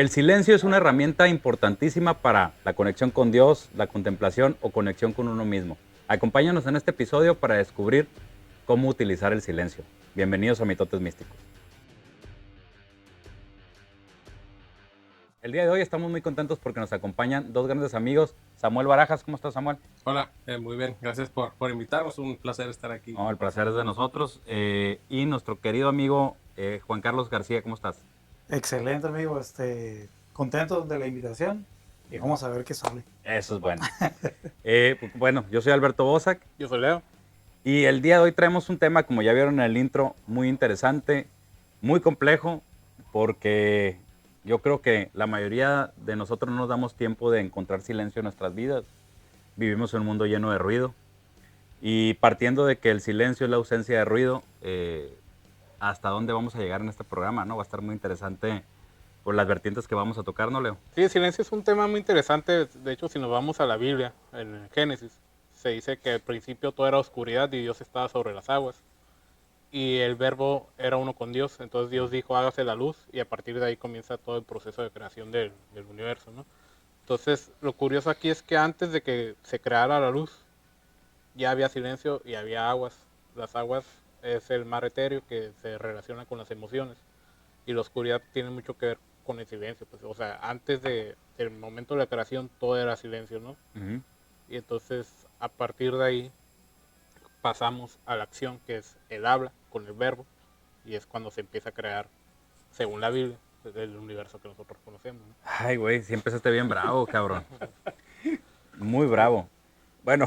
El silencio es una herramienta importantísima para la conexión con Dios, la contemplación o conexión con uno mismo. Acompáñanos en este episodio para descubrir cómo utilizar el silencio. Bienvenidos a Mitotes Místicos. El día de hoy estamos muy contentos porque nos acompañan dos grandes amigos. Samuel Barajas, ¿cómo estás, Samuel? Hola, muy bien, gracias por invitarnos, un placer estar aquí. No, el placer es de nosotros. Y nuestro querido amigo Juan Carlos García, ¿cómo estás? Excelente, amigo. Contento de la invitación y vamos a ver qué sale. Eso es bueno. Bueno, yo soy Alberto Bozac. Yo soy Leo. Y el día de hoy traemos un tema, como ya vieron en el intro, muy interesante, muy complejo, porque yo creo que la mayoría de nosotros no nos damos tiempo de encontrar silencio en nuestras vidas. Vivimos en un mundo lleno de ruido. Y partiendo de que el silencio es la ausencia de ruido, ¿hasta dónde vamos a llegar en este programa? ¿No? Va a estar muy interesante por las vertientes que vamos a tocar, ¿no, Leo? Sí, el silencio es un tema muy interesante. De hecho, si nos vamos a la Biblia, en Génesis, se dice que al principio todo era oscuridad y Dios estaba sobre las aguas. Y el verbo era uno con Dios. Entonces Dios dijo, hágase la luz. Y a partir de ahí comienza todo el proceso de creación del universo, ¿no? Entonces, lo curioso aquí es que antes de que se creara la luz, ya había silencio y había aguas. Las aguas es el mar etéreo que se relaciona con las emociones. Y la oscuridad tiene mucho que ver con el silencio. Pues, o sea, antes del momento de la creación todo era silencio, ¿no? Uh-huh. Y entonces a partir de ahí pasamos a la acción, que es el habla con el verbo, y es cuando se empieza a crear, según la Biblia, el universo que nosotros conocemos, ¿no? Ay, güey, sí empezaste bien bravo, cabrón. Muy bravo. Bueno,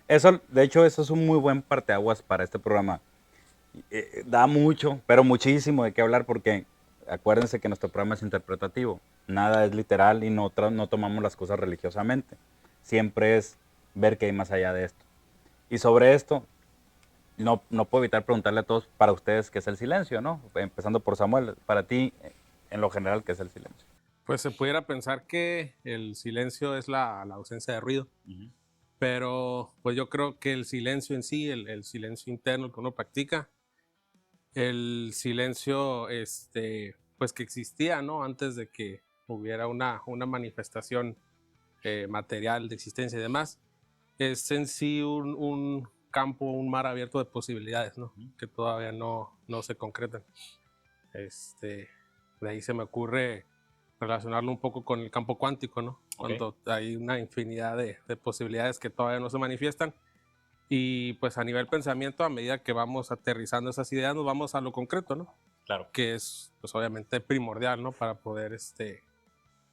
eso, de hecho, eso es un muy buen parteaguas para este programa. Da mucho, pero muchísimo de qué hablar porque acuérdense que nuestro programa es interpretativo. Nada es literal y no tomamos las cosas religiosamente. Siempre es ver qué hay más allá de esto. Y sobre esto, no puedo evitar preguntarle a todos, para ustedes, ¿qué es el silencio? ¿No? Empezando por Samuel, para ti, en lo general, ¿qué es el silencio? Pues se pudiera pensar que el silencio es la ausencia de ruido, pero pues yo creo que el silencio en sí, el silencio interno que uno practica, el silencio pues que existía, ¿no? Antes de que hubiera una manifestación material de existencia y demás, es en sí un campo, un mar abierto de posibilidades, ¿no? Que todavía no se concretan. De ahí se me ocurre relacionarlo un poco con el campo cuántico, ¿no? Okay. Cuando hay una infinidad de posibilidades que todavía no se manifiestan. Y pues a nivel pensamiento, a medida que vamos aterrizando esas ideas, nos vamos a lo concreto, ¿no? Claro. Que es pues obviamente primordial, ¿no? Para poder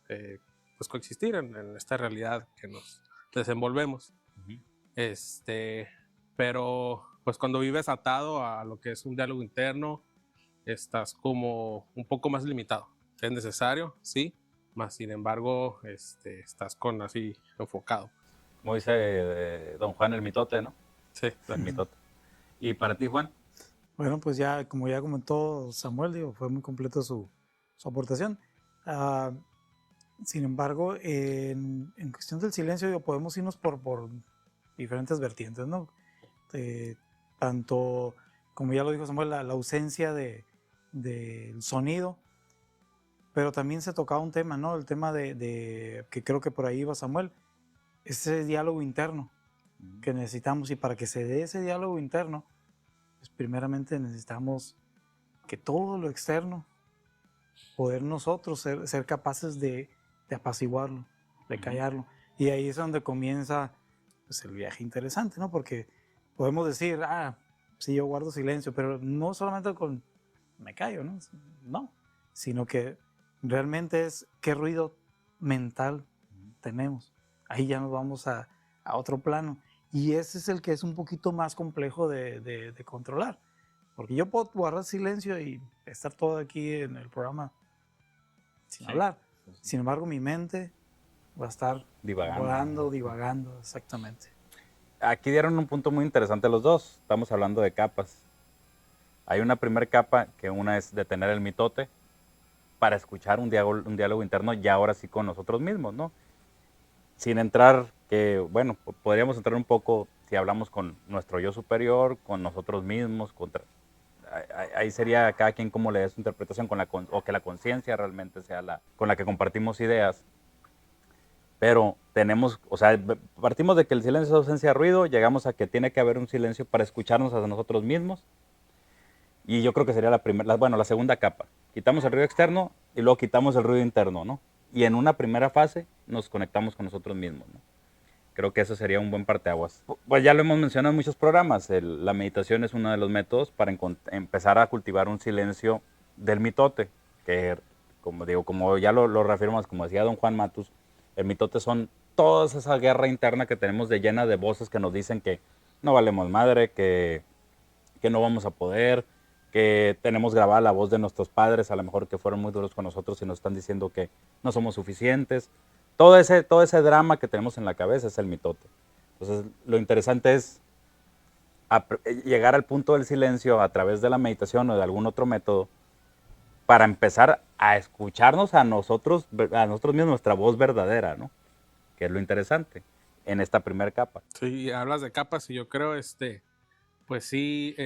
pues coexistir en esta realidad que nos desenvolvemos. Pero pues cuando vives atado a lo que es un diálogo interno, estás como un poco más limitado. Es necesario, sí, más sin embargo, estás con así enfocado. Como dice don Juan el mitote, ¿no? Sí. El mitote. ¿Y para ti, Juan? Bueno, pues ya, como ya comentó Samuel, digo, fue muy completo su aportación. Sin embargo, en cuestión del silencio, digo, podemos irnos por diferentes vertientes, ¿no? Tanto, como ya lo dijo Samuel, la ausencia del sonido, pero también se tocaba un tema, ¿no? El tema de que creo que por ahí va Samuel, ese diálogo interno que necesitamos, y para que se dé ese diálogo interno, pues primeramente necesitamos que todo lo externo, poder nosotros ser capaces de apaciguarlo, de callarlo. Y ahí es donde comienza pues, el viaje interesante, ¿no? Porque podemos decir, sí, yo guardo silencio, pero no solamente con me callo, ¿no? No, sino que realmente es qué ruido mental tenemos. Ahí ya nos vamos a otro plano. Y ese es el que es un poquito más complejo de controlar. Porque yo puedo guardar silencio y estar todo aquí en el programa sin hablar. Sin embargo, mi mente va a estar divagando, exactamente. Aquí dieron un punto muy interesante los dos. Estamos hablando de capas. Hay una primera capa que una es detener el mitote para escuchar un diálogo interno ya ahora sí con nosotros mismos, ¿no? Sin entrar, que bueno, podríamos entrar un poco si hablamos con nuestro yo superior, con nosotros mismos, ahí sería cada quien cómo le dé su interpretación o que la conciencia realmente sea con la que compartimos ideas. Pero tenemos, o sea, partimos de que el silencio es ausencia de ruido, llegamos a que tiene que haber un silencio para escucharnos a nosotros mismos. Y yo creo que sería la segunda capa. Quitamos el ruido externo y luego quitamos el ruido interno, ¿no? Y en una primera fase nos conectamos con nosotros mismos, ¿no? Creo que eso sería un buen parteaguas. Pues ya lo hemos mencionado en muchos programas. La meditación es uno de los métodos para empezar a cultivar un silencio del mitote, que, como digo, como ya lo reafirmamos, como decía don Juan Matus, el mitote son toda esa guerra interna que tenemos llena de voces que nos dicen que no valemos madre, que no vamos a poder, que tenemos grabada la voz de nuestros padres, a lo mejor que fueron muy duros con nosotros y nos están diciendo que no somos suficientes. Todo ese drama que tenemos en la cabeza es el mitote. Entonces, lo interesante es llegar al punto del silencio a través de la meditación o de algún otro método para empezar a escucharnos a nosotros mismos, nuestra voz verdadera, ¿no? Que es lo interesante en esta primera capa. Sí, hablas de capas y yo creo, pues sí,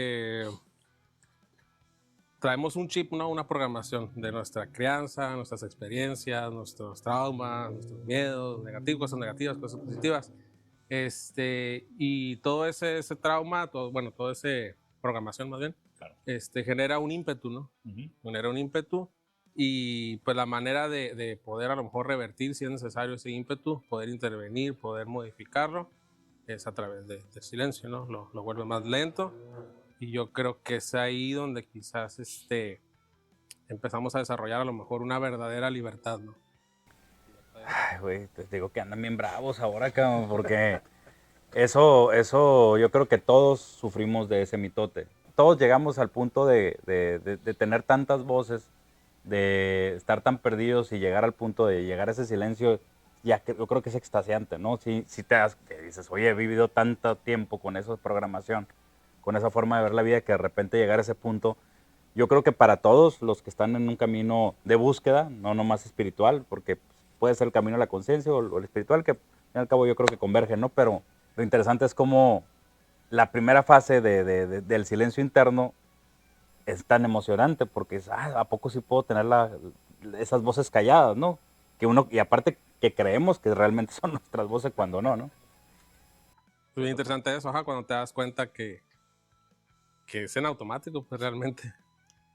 traemos un chip, ¿no? Una programación de nuestra crianza, nuestras experiencias, nuestros traumas, nuestros miedos, negativos, cosas negativas, cosas positivas. Y todo ese trauma, todo ese programación más bien, claro, genera un ímpetu, ¿no? Genera un ímpetu y pues la manera de poder a lo mejor revertir si es necesario ese ímpetu, poder intervenir, poder modificarlo, es a través del silencio, ¿no? Lo vuelve más lento. Y yo creo que es ahí donde quizás empezamos a desarrollar a lo mejor una verdadera libertad, ¿no? Ay, güey, te digo que andan bien bravos ahora, cabrón, porque eso yo creo que todos sufrimos de ese mitote. Todos llegamos al punto de tener tantas voces, de estar tan perdidos y llegar al punto de llegar a ese silencio, ya que yo creo que es extasiante, ¿no? Si te dices, oye, he vivido tanto tiempo con esa programación, con esa forma de ver la vida, que de repente llegar a ese punto, yo creo que para todos los que están en un camino de búsqueda, no nomás espiritual, porque puede ser el camino a la conciencia o el espiritual, que al fin y al cabo yo creo que convergen, ¿no? Pero lo interesante es cómo la primera fase del silencio interno es tan emocionante, porque es, ¿a poco sí puedo tener esas voces calladas, ¿no? Y aparte que creemos que realmente son nuestras voces cuando no, ¿no? Es muy interesante eso, cuando te das cuenta que es en automático, pues realmente.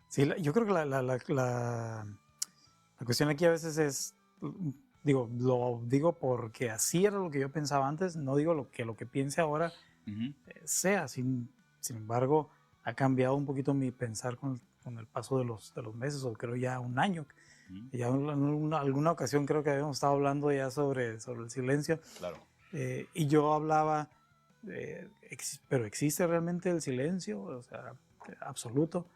Sí, yo creo que la cuestión aquí a veces es, lo digo porque así era lo que yo pensaba antes, no digo lo que piense ahora sea, sin embargo, ha cambiado un poquito mi pensar con el paso de los meses, o creo ya un año. Ya en alguna ocasión creo que habíamos estado hablando ya sobre el silencio. Claro. Y yo hablaba, pero ¿existe realmente el silencio? O sea, absoluto.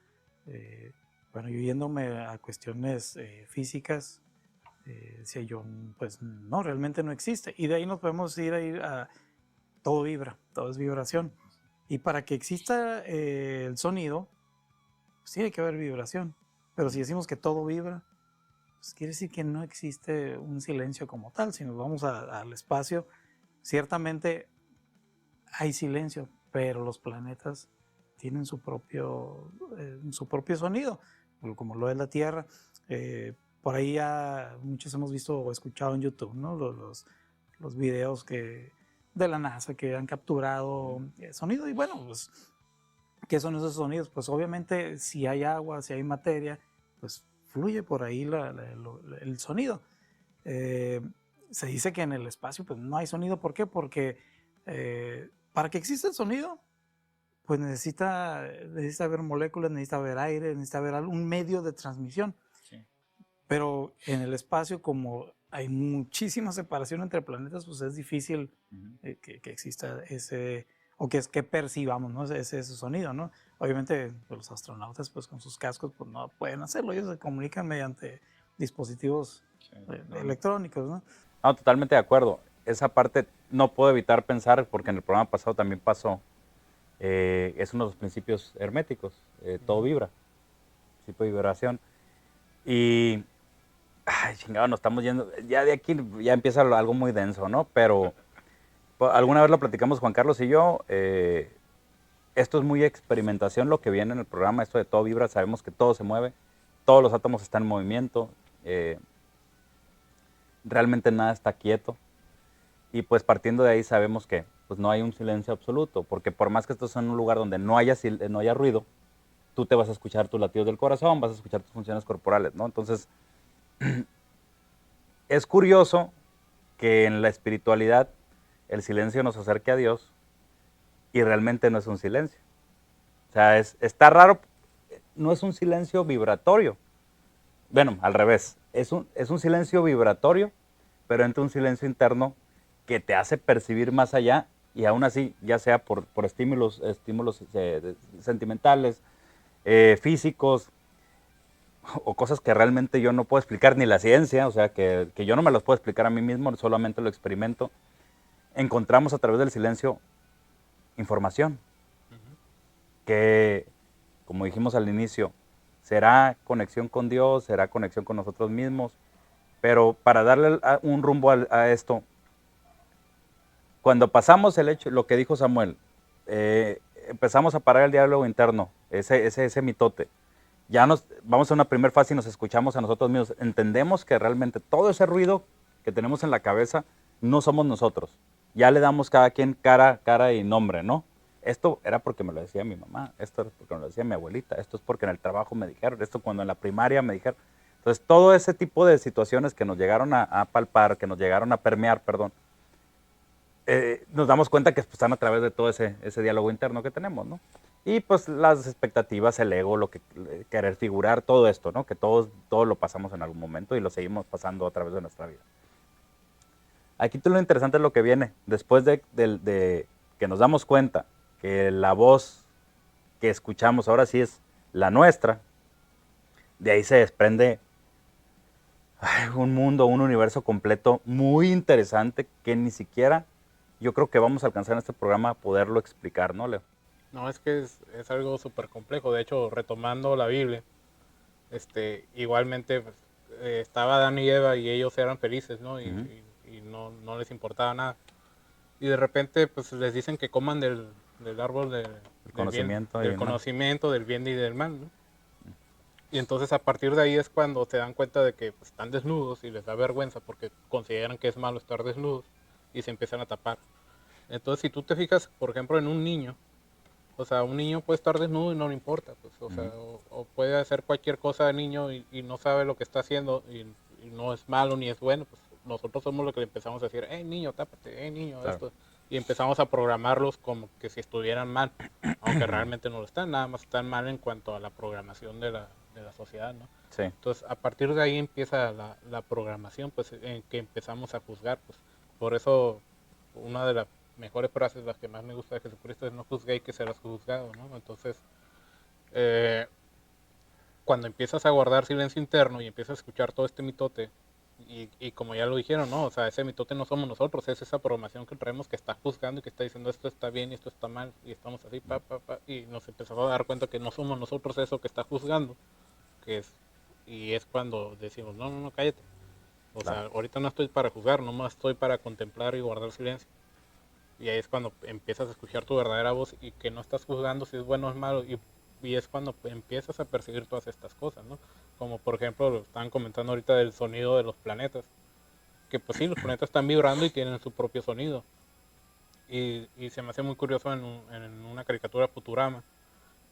Bueno, yo yéndome a cuestiones físicas, decía yo, pues no, realmente no existe. Y de ahí nos podemos ir a todo vibra, todo es vibración. Y para que exista el sonido, pues tiene que haber vibración. Pero si decimos que todo vibra, pues quiere decir que no existe un silencio como tal. Si nos vamos al espacio, ciertamente hay silencio, pero los planetas tienen su propio sonido, como lo es la Tierra. Por ahí ya muchos hemos visto o escuchado en YouTube, ¿no? los videos de la NASA que han capturado sonido. Y bueno, pues, ¿qué son esos sonidos? Pues obviamente si hay agua, si hay materia, pues fluye por ahí el sonido. Se dice que en el espacio pues no hay sonido. ¿Por qué? Porque para que exista el sonido, pues necesita haber moléculas, necesita haber aire, necesita haber un medio de transmisión. Sí. Pero en el espacio, como hay muchísima separación entre planetas, pues es difícil que exista ese, o que percibamos, ¿no? ese sonido, ¿no? Obviamente los astronautas pues con sus cascos pues no pueden hacerlo, ellos se comunican mediante dispositivos electrónicos, ¿no? No, totalmente de acuerdo. Esa parte no puedo evitar pensar, porque en el programa pasado también pasó, es uno de los principios herméticos, todo vibra, principio de vibración. Y, ay, chingado, nos estamos yendo, ya de aquí ya empieza algo muy denso, ¿no? Pero alguna vez lo platicamos Juan Carlos y yo, esto es muy experimentación lo que viene en el programa, esto de todo vibra, sabemos que todo se mueve, todos los átomos están en movimiento, realmente nada está quieto. Y pues partiendo de ahí sabemos que pues no hay un silencio absoluto, porque por más que estés en un lugar donde no haya ruido, tú te vas a escuchar tus latidos del corazón, vas a escuchar tus funciones corporales, ¿no? Entonces, es curioso que en la espiritualidad el silencio nos acerque a Dios y realmente no es un silencio. O sea, está raro, no es un silencio vibratorio. Bueno, al revés, es un silencio vibratorio, pero entre un silencio interno que te hace percibir más allá y aún así, ya sea por estímulos sentimentales, físicos o cosas que realmente yo no puedo explicar ni la ciencia, o sea, que yo no me las puedo explicar a mí mismo, solamente lo experimento, encontramos a través del silencio información que, como dijimos al inicio, será conexión con Dios, será conexión con nosotros mismos, pero para darle un rumbo a esto, cuando pasamos el hecho, lo que dijo Samuel, empezamos a parar el diálogo interno, ese mitote. Ya vamos a una primera fase y nos escuchamos a nosotros mismos. Entendemos que realmente todo ese ruido que tenemos en la cabeza no somos nosotros. Ya le damos cada quien cara y nombre, ¿no? Esto era porque me lo decía mi mamá, esto era porque me lo decía mi abuelita, esto es porque en el trabajo me dijeron, esto cuando en la primaria me dijeron. Entonces, todo ese tipo de situaciones que nos llegaron a palpar, que nos llegaron a permear, perdón, nos damos cuenta que pues, están a través de todo ese diálogo interno que tenemos, ¿no? Y pues las expectativas, el ego, lo que querer figurar, todo esto, ¿no? Que todos lo pasamos en algún momento y lo seguimos pasando a través de nuestra vida. Aquí lo interesante es lo que viene. Después de que nos damos cuenta que la voz que escuchamos ahora sí es la nuestra, de ahí se desprende un mundo, un universo completo muy interesante que ni siquiera yo creo que vamos a alcanzar en este programa a poderlo explicar, ¿no, Leo? No, es que es algo súper complejo. De hecho, retomando la Biblia, igualmente pues, estaba Adán y Eva y ellos eran felices, ¿no? Y no les importaba nada. Y de repente, pues les dicen que coman del árbol El conocimiento del conocimiento, del bien y del mal, ¿no? Y entonces a partir de ahí es cuando se dan cuenta de que pues, están desnudos y les da vergüenza porque consideran que es malo estar desnudos y se empiezan a tapar. Entonces, si tú te fijas, por ejemplo, en un niño, o sea, un niño puede estar desnudo y no le importa, pues, o sea, o puede hacer cualquier cosa de niño y no sabe lo que está haciendo y no es malo ni es bueno, pues nosotros somos los que le empezamos a decir, niño, tápate, niño, Claro. esto. Y empezamos a programarlos como que si estuvieran mal, aunque realmente no lo están, nada más están mal en cuanto a la programación de la sociedad, ¿no? Sí. Entonces, a partir de ahí empieza la programación, pues, en que empezamos a juzgar, pues, por eso una de las mejores frases, las que más me gusta de Jesucristo es no juzguéis que serás juzgado, ¿no? Entonces, cuando empiezas a guardar silencio interno y empiezas a escuchar todo este mitote, y como ya lo dijeron, ¿no? O sea, ese mitote no somos nosotros, es esa programación que traemos que está juzgando y que está diciendo esto está bien y esto está mal, y estamos así, y nos empezamos a dar cuenta que no somos nosotros eso que está juzgando, y es cuando decimos, no, cállate. O sea, ahorita no estoy para juzgar, nomás estoy para contemplar y guardar silencio. Y ahí es cuando empiezas a escuchar tu verdadera voz y que no estás juzgando si es bueno o es malo. Y es cuando empiezas a percibir todas estas cosas, ¿no? Como por ejemplo, lo estaban comentando ahorita del sonido de los planetas. Que pues sí, los planetas están vibrando y tienen su propio sonido. Y se me hace muy curioso en una caricatura Futurama,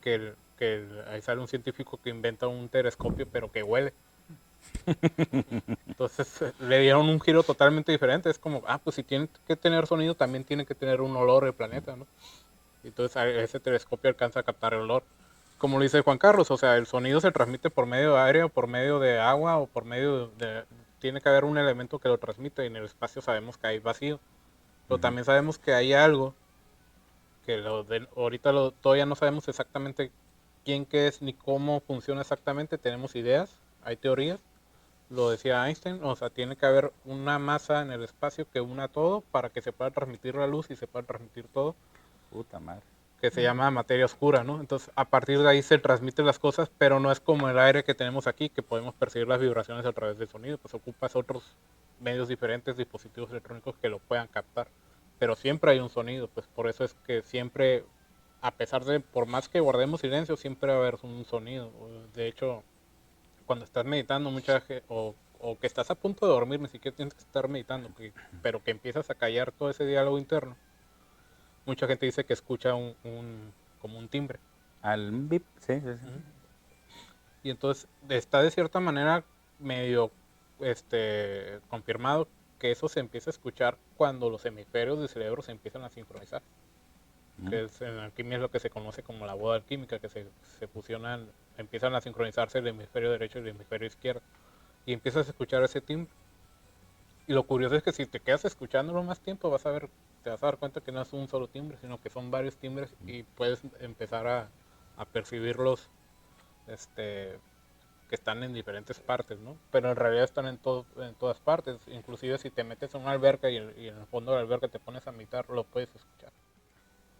ahí sale un científico que inventa un telescopio pero que huele. Entonces le dieron un giro totalmente diferente. Es como, pues si tiene que tener sonido, también tiene que tener un olor el planeta, ¿no? Entonces ese telescopio alcanza a captar el olor. Como lo dice Juan Carlos, o sea, el sonido se transmite por medio de aire o por medio de agua o por medio de... Tiene que haber un elemento que lo transmite y en el espacio sabemos que hay vacío. Pero también sabemos que hay algo que ahorita todavía no sabemos exactamente quién, qué es, ni cómo funciona exactamente. Tenemos ideas, hay teorías. Lo decía Einstein, o sea, tiene que haber una masa en el espacio que una todo para que se pueda transmitir la luz y se pueda transmitir todo. Puta madre. Que se llama materia oscura, ¿no? Entonces, a partir de ahí se transmiten las cosas, pero no es como el aire que tenemos aquí, que podemos percibir las vibraciones a través del sonido, pues ocupas otros medios diferentes, dispositivos electrónicos que lo puedan captar. Pero siempre hay un sonido, pues por eso es que siempre a pesar de, por más que guardemos silencio, siempre va a haber un sonido. De hecho, cuando estás meditando, o que estás a punto de dormir, ni siquiera tienes que estar meditando, pero que empiezas a callar todo ese diálogo interno, mucha gente dice que escucha como un timbre. Al bip, sí, sí, sí. Ujú. Y entonces está de cierta manera medio confirmado que eso se empieza a escuchar cuando los hemisferios del cerebro se empiezan a sincronizar. Que en alquimia es lo que se conoce como la boda alquímica, que se fusionan, empiezan a sincronizarse el hemisferio derecho y el hemisferio izquierdo. Y empiezas a escuchar ese timbre. Y lo curioso es que si te quedas escuchándolo más tiempo, te vas a dar cuenta que no es un solo timbre, sino que son varios timbres y puedes empezar a percibirlos que están en diferentes partes, ¿no? Pero en realidad están en todas partes. Inclusive si te metes en una alberca y en el fondo de la alberca te pones a meditar, lo puedes escuchar.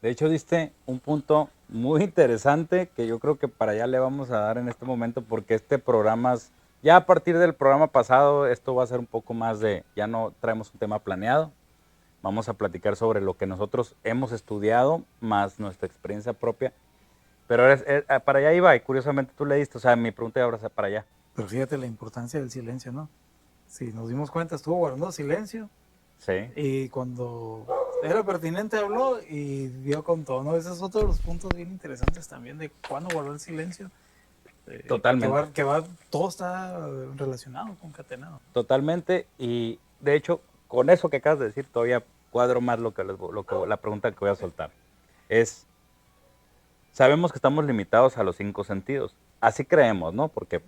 De hecho, diste un punto muy interesante que yo creo que para allá le vamos a dar en este momento, porque este programa, ya a partir del programa pasado, esto va a ser un poco más ya no traemos un tema planeado, vamos a platicar sobre lo que nosotros hemos estudiado, más nuestra experiencia propia, pero para allá iba y curiosamente tú le diste, o sea, mi pregunta ahora es para allá. Pero fíjate la importancia del silencio, ¿no? Si nos dimos cuenta, estuvo guardando silencio Sí. y cuando era pertinente habló y dio con todo, ¿no? Ese es otro de los puntos bien interesantes también de cuándo guardó el silencio. Totalmente. Todo está relacionado, concatenado. Totalmente, y de hecho, con eso que acabas de decir, todavía cuadro más la pregunta que voy a soltar. Sabemos que estamos limitados a los 5 sentidos. Así creemos, ¿no? Porque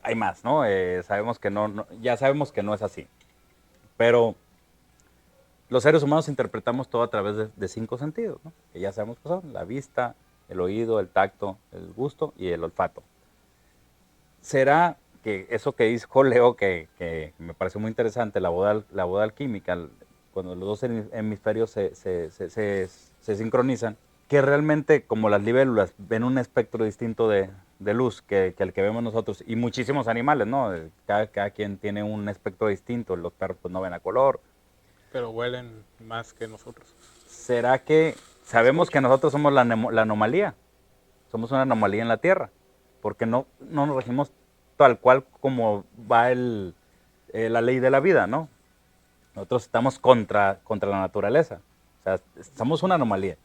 hay más, ¿no? Sabemos que ya sabemos que no es así. Pero los seres humanos interpretamos todo a través de 5 sentidos, ¿no? Que ya sabemos que son la vista, el oído, el tacto, el gusto y el olfato. ¿Será que eso que dijo Leo, que me pareció muy interesante, la boda alquímica, cuando los dos hemisferios se sincronizan, que realmente como las libélulas ven un espectro distinto de luz que el que vemos nosotros, y muchísimos animales, ¿no? Cada quien tiene un espectro distinto, los perros pues no ven a color. Pero huelen más que nosotros. ¿Será que sabemos que nosotros somos la anomalía? Somos una anomalía en la Tierra, porque no nos regimos tal cual como va la ley de la vida, ¿no? Nosotros estamos contra la naturaleza, o sea, somos una anomalía.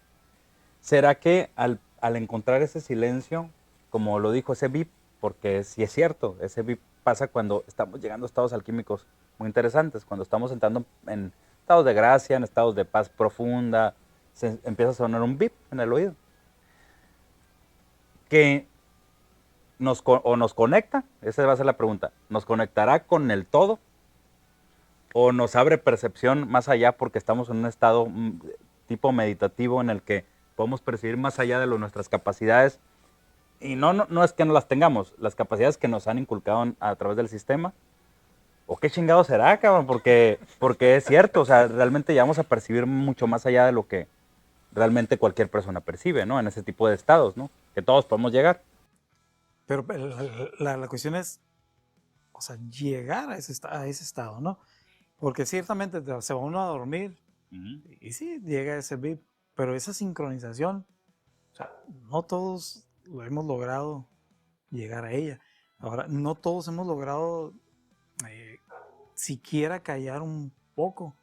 ¿Será que al encontrar ese silencio, como lo dijo ese VIP, porque sí es cierto, ese VIP pasa cuando estamos llegando a estados alquímicos muy interesantes, cuando estamos entrando en estados de gracia, en estados de paz profunda, empieza a sonar un VIP en el oído, que nos conecta, esa va a ser la pregunta, ¿nos conectará con el todo? ¿O nos abre percepción más allá porque estamos en un estado tipo meditativo en el que podemos percibir más allá de nuestras capacidades? Y no es que no las tengamos, las capacidades que nos han inculcado a través del sistema. ¿O qué chingado será, cabrón? Porque es cierto, o sea, realmente ya vamos a percibir mucho más allá de lo que realmente cualquier persona percibe, ¿no? En ese tipo de estados, ¿no? Que todos podemos llegar. Pero la cuestión es, o sea, llegar a ese estado, ¿no? Porque ciertamente se va uno a dormir y sí, llega ese beat, pero esa sincronización, o sea, no todos lo hemos logrado llegar a ella. Ahora, no todos hemos logrado siquiera callar un poco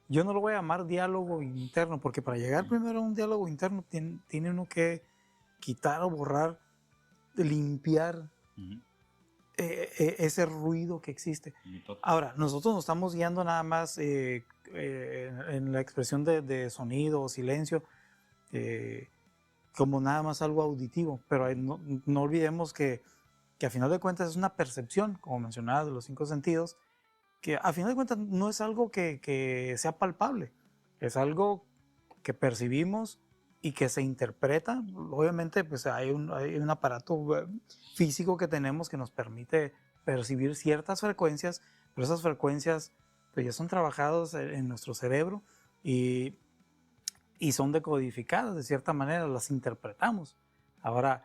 yo no lo voy a llamar diálogo interno, porque para llegar primero a un diálogo interno tiene uno que quitar o borrar, limpiar ese ruido que existe. Ahora, nosotros nos estamos guiando nada más en la expresión de sonido o silencio, como nada más algo auditivo, pero no olvidemos que a final de cuentas es una percepción, como mencionaba, de los 5 sentidos, que a final de cuentas no es algo que sea palpable, es algo que percibimos y que se interpreta. Obviamente pues hay un aparato físico que tenemos que nos permite percibir ciertas frecuencias, pero esas frecuencias pues ya son trabajadas en nuestro cerebro y son decodificadas de cierta manera, las interpretamos. Ahora,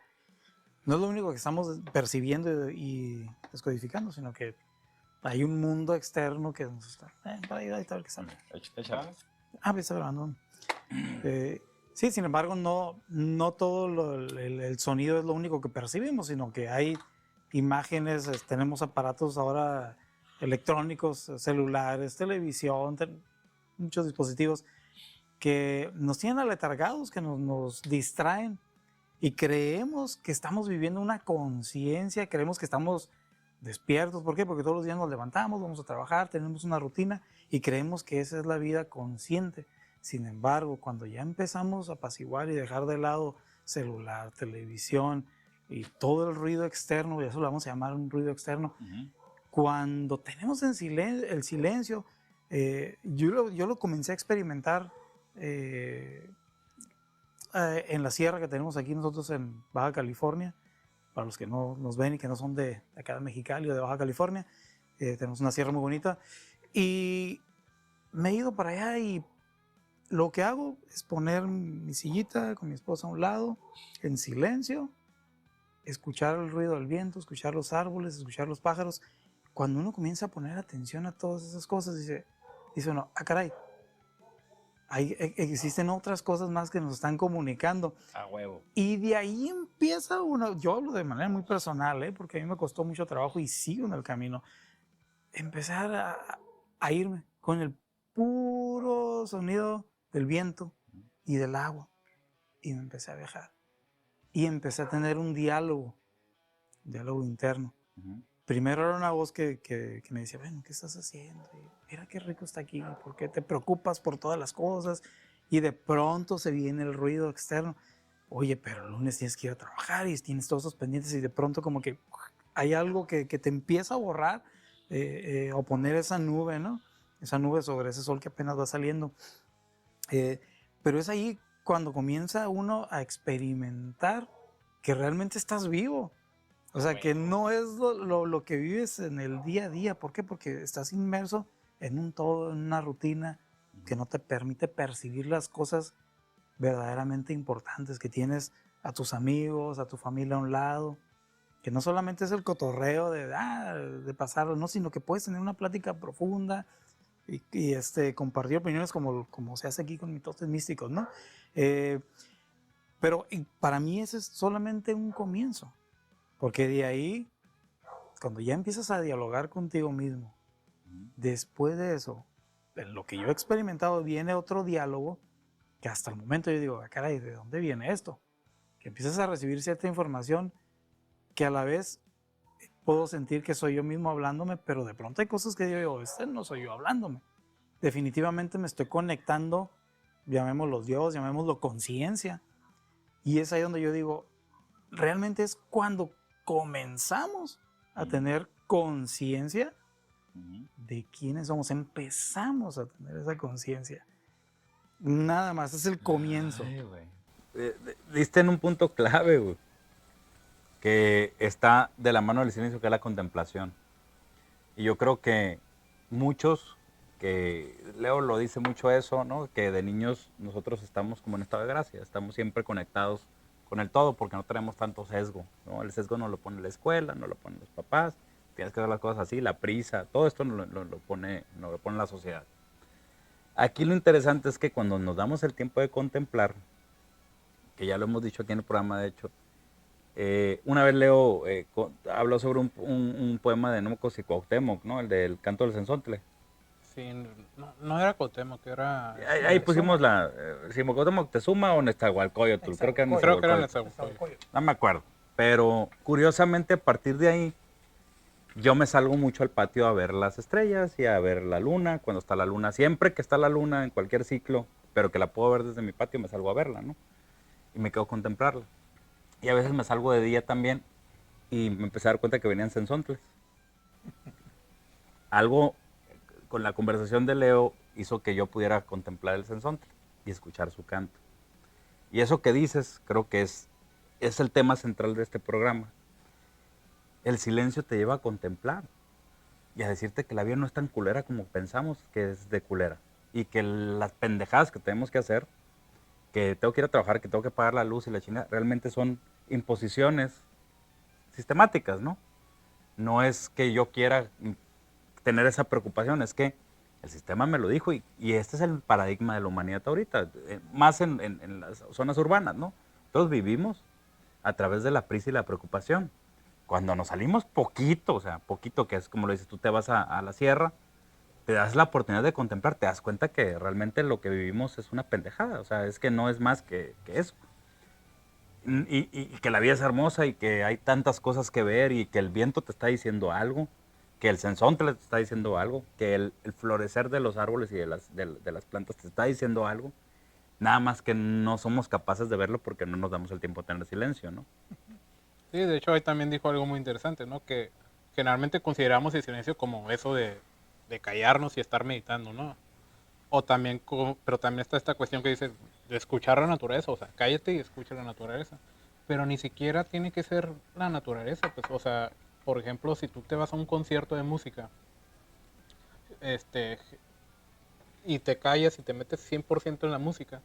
no es lo único que estamos percibiendo y descodificando, sino que hay un mundo externo que nos está... por ahí está el que sale. Pues está grabando. Sí, sin embargo, no todo el sonido es lo único que percibimos, sino que hay imágenes, tenemos aparatos ahora electrónicos, celulares, televisión, muchos dispositivos que nos tienen aletargados, que nos distraen y creemos que estamos viviendo una conciencia, creemos que estamos despiertos. ¿Por qué? Porque todos los días nos levantamos, vamos a trabajar, tenemos una rutina y creemos que esa es la vida consciente. Sin embargo, cuando ya empezamos a apaciguar y dejar de lado celular, televisión y todo el ruido externo, y eso lo vamos a llamar un ruido externo, cuando tenemos el silencio, yo lo comencé a experimentar en la sierra que tenemos aquí nosotros en Baja California. Para los que no nos ven y que no son de acá de Mexicali o de Baja California, tenemos una sierra muy bonita. Y me he ido para allá y lo que hago es poner mi sillita con mi esposa a un lado, en silencio, escuchar el ruido del viento, escuchar los árboles, escuchar los pájaros. Cuando uno comienza a poner atención a todas esas cosas, dice uno, ah, caray, existen otras cosas más que nos están comunicando. A huevo. Y de ahí empieza uno, yo hablo de manera muy personal, porque a mí me costó mucho trabajo y sigo en el camino, empezar a irme con el puro sonido del viento y del agua. Y me empecé a viajar. Y empecé a tener un diálogo interno. Primero era una voz que me decía, bueno, ¿qué estás haciendo? Y mira qué rico está aquí, ¿por qué te preocupas por todas las cosas? Y de pronto se viene el ruido externo. Oye, pero el lunes tienes que ir a trabajar y tienes todos esos pendientes y de pronto como que hay algo que te empieza a borrar o poner esa nube, ¿no? Esa nube sobre ese sol que apenas va saliendo. Pero es ahí cuando comienza uno a experimentar que realmente estás vivo. O sea, que no es lo que vives en el día a día. ¿Por qué? Porque estás inmerso en un todo, en una rutina que no te permite percibir las cosas verdaderamente importantes, que tienes a tus amigos, a tu familia a un lado, que no solamente es el cotorreo de pasarlo, no, sino que puedes tener una plática profunda y compartir opiniones como se hace aquí con Mitotes Místicos, ¿no? Pero para mí ese es solamente un comienzo. Porque de ahí, cuando ya empiezas a dialogar contigo mismo, después de eso, en lo que yo he experimentado, viene otro diálogo que hasta el momento yo digo, caray, ¿de dónde viene esto? Que empiezas a recibir cierta información que a la vez puedo sentir que soy yo mismo hablándome, pero de pronto hay cosas que digo, no soy yo hablándome. Definitivamente me estoy conectando, llamémoslo Dios, llamémoslo conciencia. Y es ahí donde yo digo, realmente es cuando comenzamos a tener conciencia de quiénes somos, empezamos a tener esa conciencia. Nada más, es el comienzo. Ay, diste en un punto clave, güey, que está de la mano del silencio, que es la contemplación. Y yo creo que muchos, que Leo lo dice mucho eso, ¿no? Que de niños nosotros estamos como en estado de gracia, estamos siempre conectados con el todo porque no tenemos tanto sesgo, ¿no? El sesgo nos lo pone la escuela, nos lo ponen los papás, tienes que hacer las cosas así, la prisa, todo esto nos lo pone la sociedad. Aquí lo interesante es que cuando nos damos el tiempo de contemplar, que ya lo hemos dicho aquí en el programa, de hecho, una vez Leo habló sobre un poema de Nómocos y Cuauhtémoc, ¿no? El del Canto del Cenzontle. Sí, no era Cuauhtémoc, que era... Ahí pusimos si Cuauhtémoc te suma o Nezahualcóyotl, creo que era Nezahualcóyotl. No me acuerdo, pero curiosamente a partir de ahí yo me salgo mucho al patio a ver las estrellas y a ver la luna, cuando está la luna, siempre que está la luna en cualquier ciclo, pero que la puedo ver desde mi patio, me salgo a verla, ¿no? Y me quedo a contemplarla. Y a veces me salgo de día también y me empecé a dar cuenta que venían cenzontles. Algo con la conversación de Leo hizo que yo pudiera contemplar el cenzontle y escuchar su canto. Y eso que dices creo que es el tema central de este programa. El silencio te lleva a contemplar y a decirte que la vida no es tan culera como pensamos que es de culera. Y que las pendejadas que tenemos que hacer, que tengo que ir a trabajar, que tengo que pagar la luz y la chingada, realmente son imposiciones sistemáticas, ¿no? No es que yo quiera tener esa preocupación, es que El sistema me lo dijo y este es el paradigma de la humanidad ahorita, más en las zonas urbanas, ¿no? Todos vivimos a través de la prisa y la preocupación. Cuando nos salimos poquito, o sea, poquito, que es como lo dices, tú te vas a la sierra, te das la oportunidad de contemplar, te das cuenta que realmente lo que vivimos es una pendejada, o sea, es que no es más que eso. Y que la vida es hermosa y que hay tantas cosas que ver y que el viento te está diciendo algo, que el sensón te está diciendo algo, que el florecer de los árboles y de las plantas te está diciendo algo, nada más que no somos capaces de verlo porque no nos damos el tiempo de tener silencio, ¿no? Sí, de hecho ahí también dijo algo muy interesante, ¿no? Que generalmente consideramos el silencio como eso de callarnos y estar meditando, ¿no? O también, pero también está esta cuestión que dice de escuchar la naturaleza, o sea, cállate y escucha la naturaleza. Pero ni siquiera tiene que ser la naturaleza, pues, o sea, por ejemplo, si tú te vas a un concierto de música, este, y te callas y te metes 100% en la música,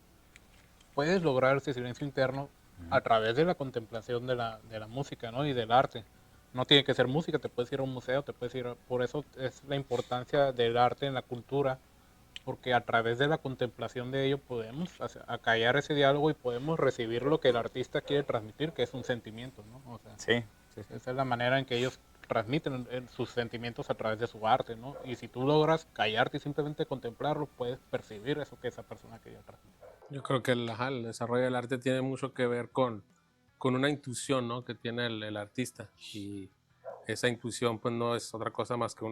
puedes lograr ese silencio interno a través de la contemplación de la música, ¿no? Y del arte. No tiene que ser música, te puedes ir a un museo, te puedes ir por eso es la importancia del arte en la cultura, porque a través de la contemplación de ello podemos acallar ese diálogo y podemos recibir lo que el artista quiere transmitir, que es un sentimiento, ¿no? O sea, Sí, sí, sí. esa es la manera en que ellos transmiten sus sentimientos a través de su arte, ¿no? Y si tú logras callarte y simplemente contemplarlo, puedes percibir eso que esa persona quería transmitir. Yo creo que el desarrollo del arte tiene mucho que ver con una intuición, ¿no? Que tiene el artista. Y esa intuición pues no es otra cosa más que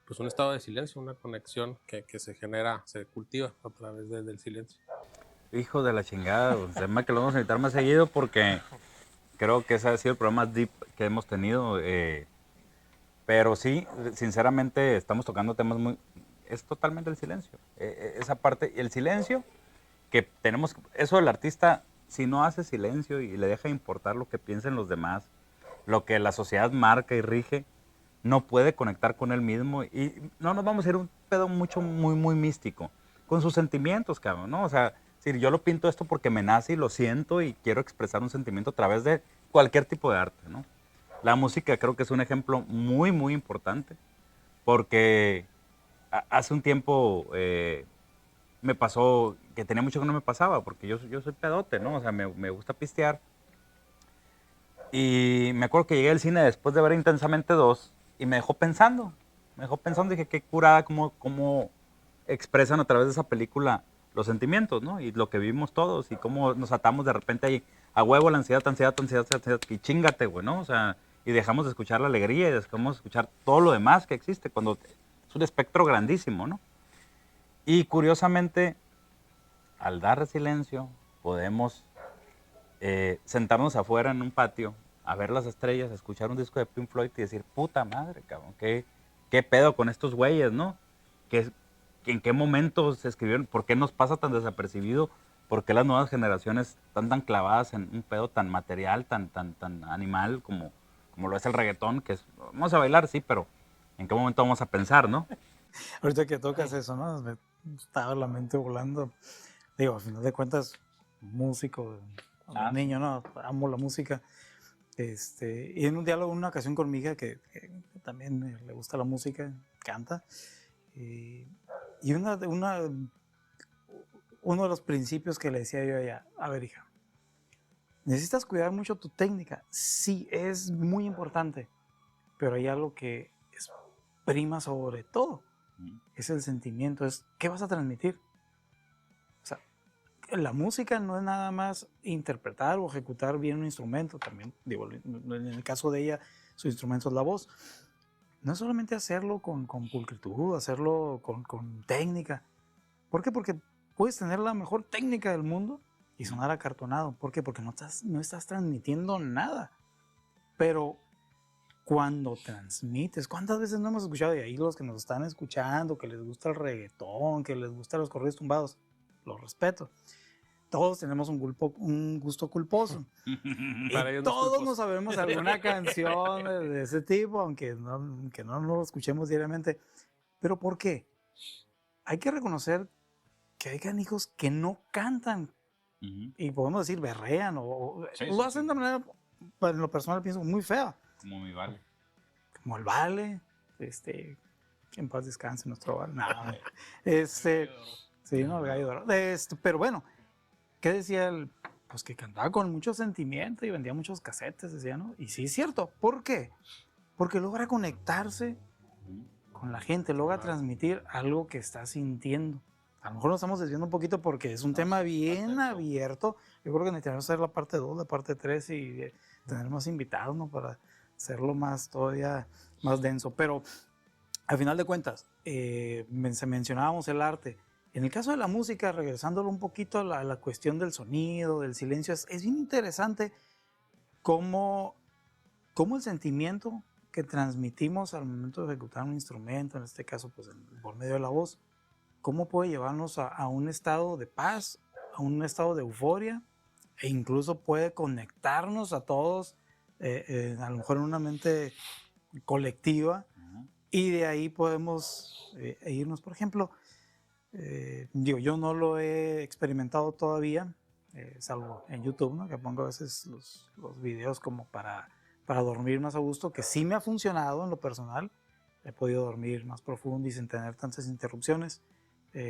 pues un estado de silencio, una conexión que se genera, se cultiva a través del silencio. Hijo de la chingada, o sea, tema que lo vamos a necesitar más seguido porque creo que ese ha sido el programa más deep que hemos tenido. Pero sí, sinceramente estamos tocando temas muy... Es totalmente el silencio. Esa parte, el silencio que tenemos... Eso del artista, si no hace silencio y le deja importar lo que piensen los demás, lo que la sociedad marca y rige, no puede conectar con él mismo y no nos vamos a ir a un pedo muy místico. Con sus sentimientos, cabrón, ¿no? O sea, si yo lo pinto esto porque me nace y lo siento y quiero expresar un sentimiento a través de cualquier tipo de arte, ¿no? La música creo que es un ejemplo muy importante porque hace un tiempo me pasó que tenía mucho que no me pasaba porque yo soy pedote, ¿no? O sea, me gusta pistear. Y me acuerdo que llegué al cine después de ver Intensamente 2 y me dejó pensando. Me dejó pensando, dije, qué curada, cómo expresan a través de esa película los sentimientos, ¿no? Y lo que vivimos todos y cómo nos atamos de repente ahí a huevo la ansiedad, y chingate, güey, ¿no? O sea, y dejamos de escuchar la alegría y dejamos de escuchar todo lo demás que existe cuando es un espectro grandísimo, ¿no? Y curiosamente, al dar silencio, podemos sentarnos afuera en un patio a ver las estrellas, a escuchar un disco de Pink Floyd y decir, puta madre, cabrón, qué pedo con estos güeyes, ¿no? ¿En qué momento se escribieron? ¿Por qué nos pasa tan desapercibido? ¿Por qué las nuevas generaciones están tan clavadas en un pedo tan material, tan animal como lo es el reggaetón? Que es, vamos a bailar, sí, pero ¿en qué momento vamos a pensar, no? Ahorita que tocas eso, ¿no? Me estaba la mente volando. Digo, al final de cuentas, músico, niño, ¿no? Amo la música. Y en un diálogo, en una ocasión con mi hija, que también le gusta la música, canta. Y uno de los principios que le decía yo a ella, a ver, hija, necesitas cuidar mucho tu técnica. Sí, es muy importante, pero hay algo que es prima sobre todo. Es el sentimiento, es qué vas a transmitir. O sea, la música no es nada más interpretar o ejecutar bien un instrumento, también, digo, en el caso de ella, su instrumento es la voz. No es solamente hacerlo con pulcritud, hacerlo con técnica. ¿Por qué? Porque puedes tener la mejor técnica del mundo y sonar acartonado. ¿Por qué? Porque no estás transmitiendo nada. Pero cuando transmites, ¿cuántas veces no hemos escuchado? Y ahí los que nos están escuchando, que les gusta el reggaetón, que les gustan los corridos tumbados, los respeto. Todos tenemos un gusto culposo. Y todos nos sabemos alguna canción de ese tipo, aunque no lo escuchemos diariamente. ¿Pero por qué? Hay que reconocer que hay canijos que no cantan. Y podemos decir berrean o Sí, lo hacen de manera, en lo personal pienso, muy fea. Como mi vale. Como el Vale, en paz descanse nuestro bar. No, sí, no, el gallo dorado. Pero bueno, ¿qué decía él? Pues que cantaba con mucho sentimiento y vendía muchos casetes, decía, ¿no? Y sí es cierto. ¿Por qué? Porque logra conectarse con la gente, logra transmitir algo que está sintiendo. A lo mejor nos estamos desviando un poquito porque es un tema bien abierto. Yo creo que necesitamos hacer la parte 2, la parte 3 y tener más invitados, ¿no? Para hacerlo más todavía más denso. Pero al final de cuentas, mencionábamos el arte. En el caso de la música, regresándolo un poquito a la cuestión del sonido, del silencio, es bien interesante cómo el sentimiento que transmitimos al momento de ejecutar un instrumento, en este caso pues por medio de la voz, cómo puede llevarnos a un estado de paz, a un estado de euforia, e incluso puede conectarnos a todos, a lo mejor en una mente colectiva, y de ahí podemos irnos. Por ejemplo, yo no lo he experimentado todavía, salvo en YouTube, ¿no? Que pongo a veces los videos como para dormir más a gusto, que sí me ha funcionado en lo personal. He podido dormir más profundo y sin tener tantas interrupciones.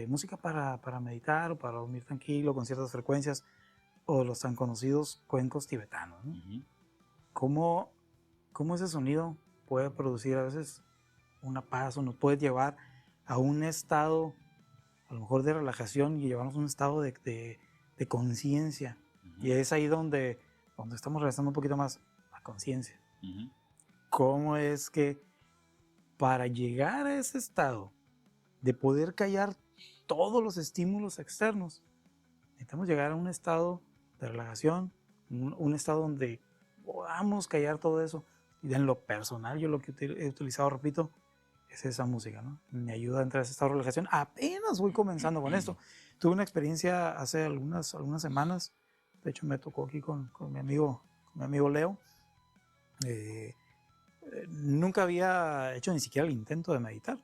Música para meditar o para dormir tranquilo con ciertas frecuencias, o los tan conocidos cuencos tibetanos, ¿no? ¿Cómo ese sonido puede producir a veces una paz o nos puede llevar a un estado a lo mejor de relajación y llevarnos a un estado de conciencia? Y es ahí donde estamos regresando un poquito más a conciencia. ¿Cómo es que para llegar a ese estado de poder callar todos los estímulos externos, necesitamos llegar a un estado de relajación, un estado donde podamos callar todo eso? Y en lo personal, yo lo que he utilizado, repito, es esa música, ¿no? Me ayuda a entrar a ese estado de relajación. Apenas voy comenzando con esto. Tuve una experiencia hace algunas semanas. De hecho, me tocó aquí con mi amigo Leo. Nunca había hecho ni siquiera el intento de meditar.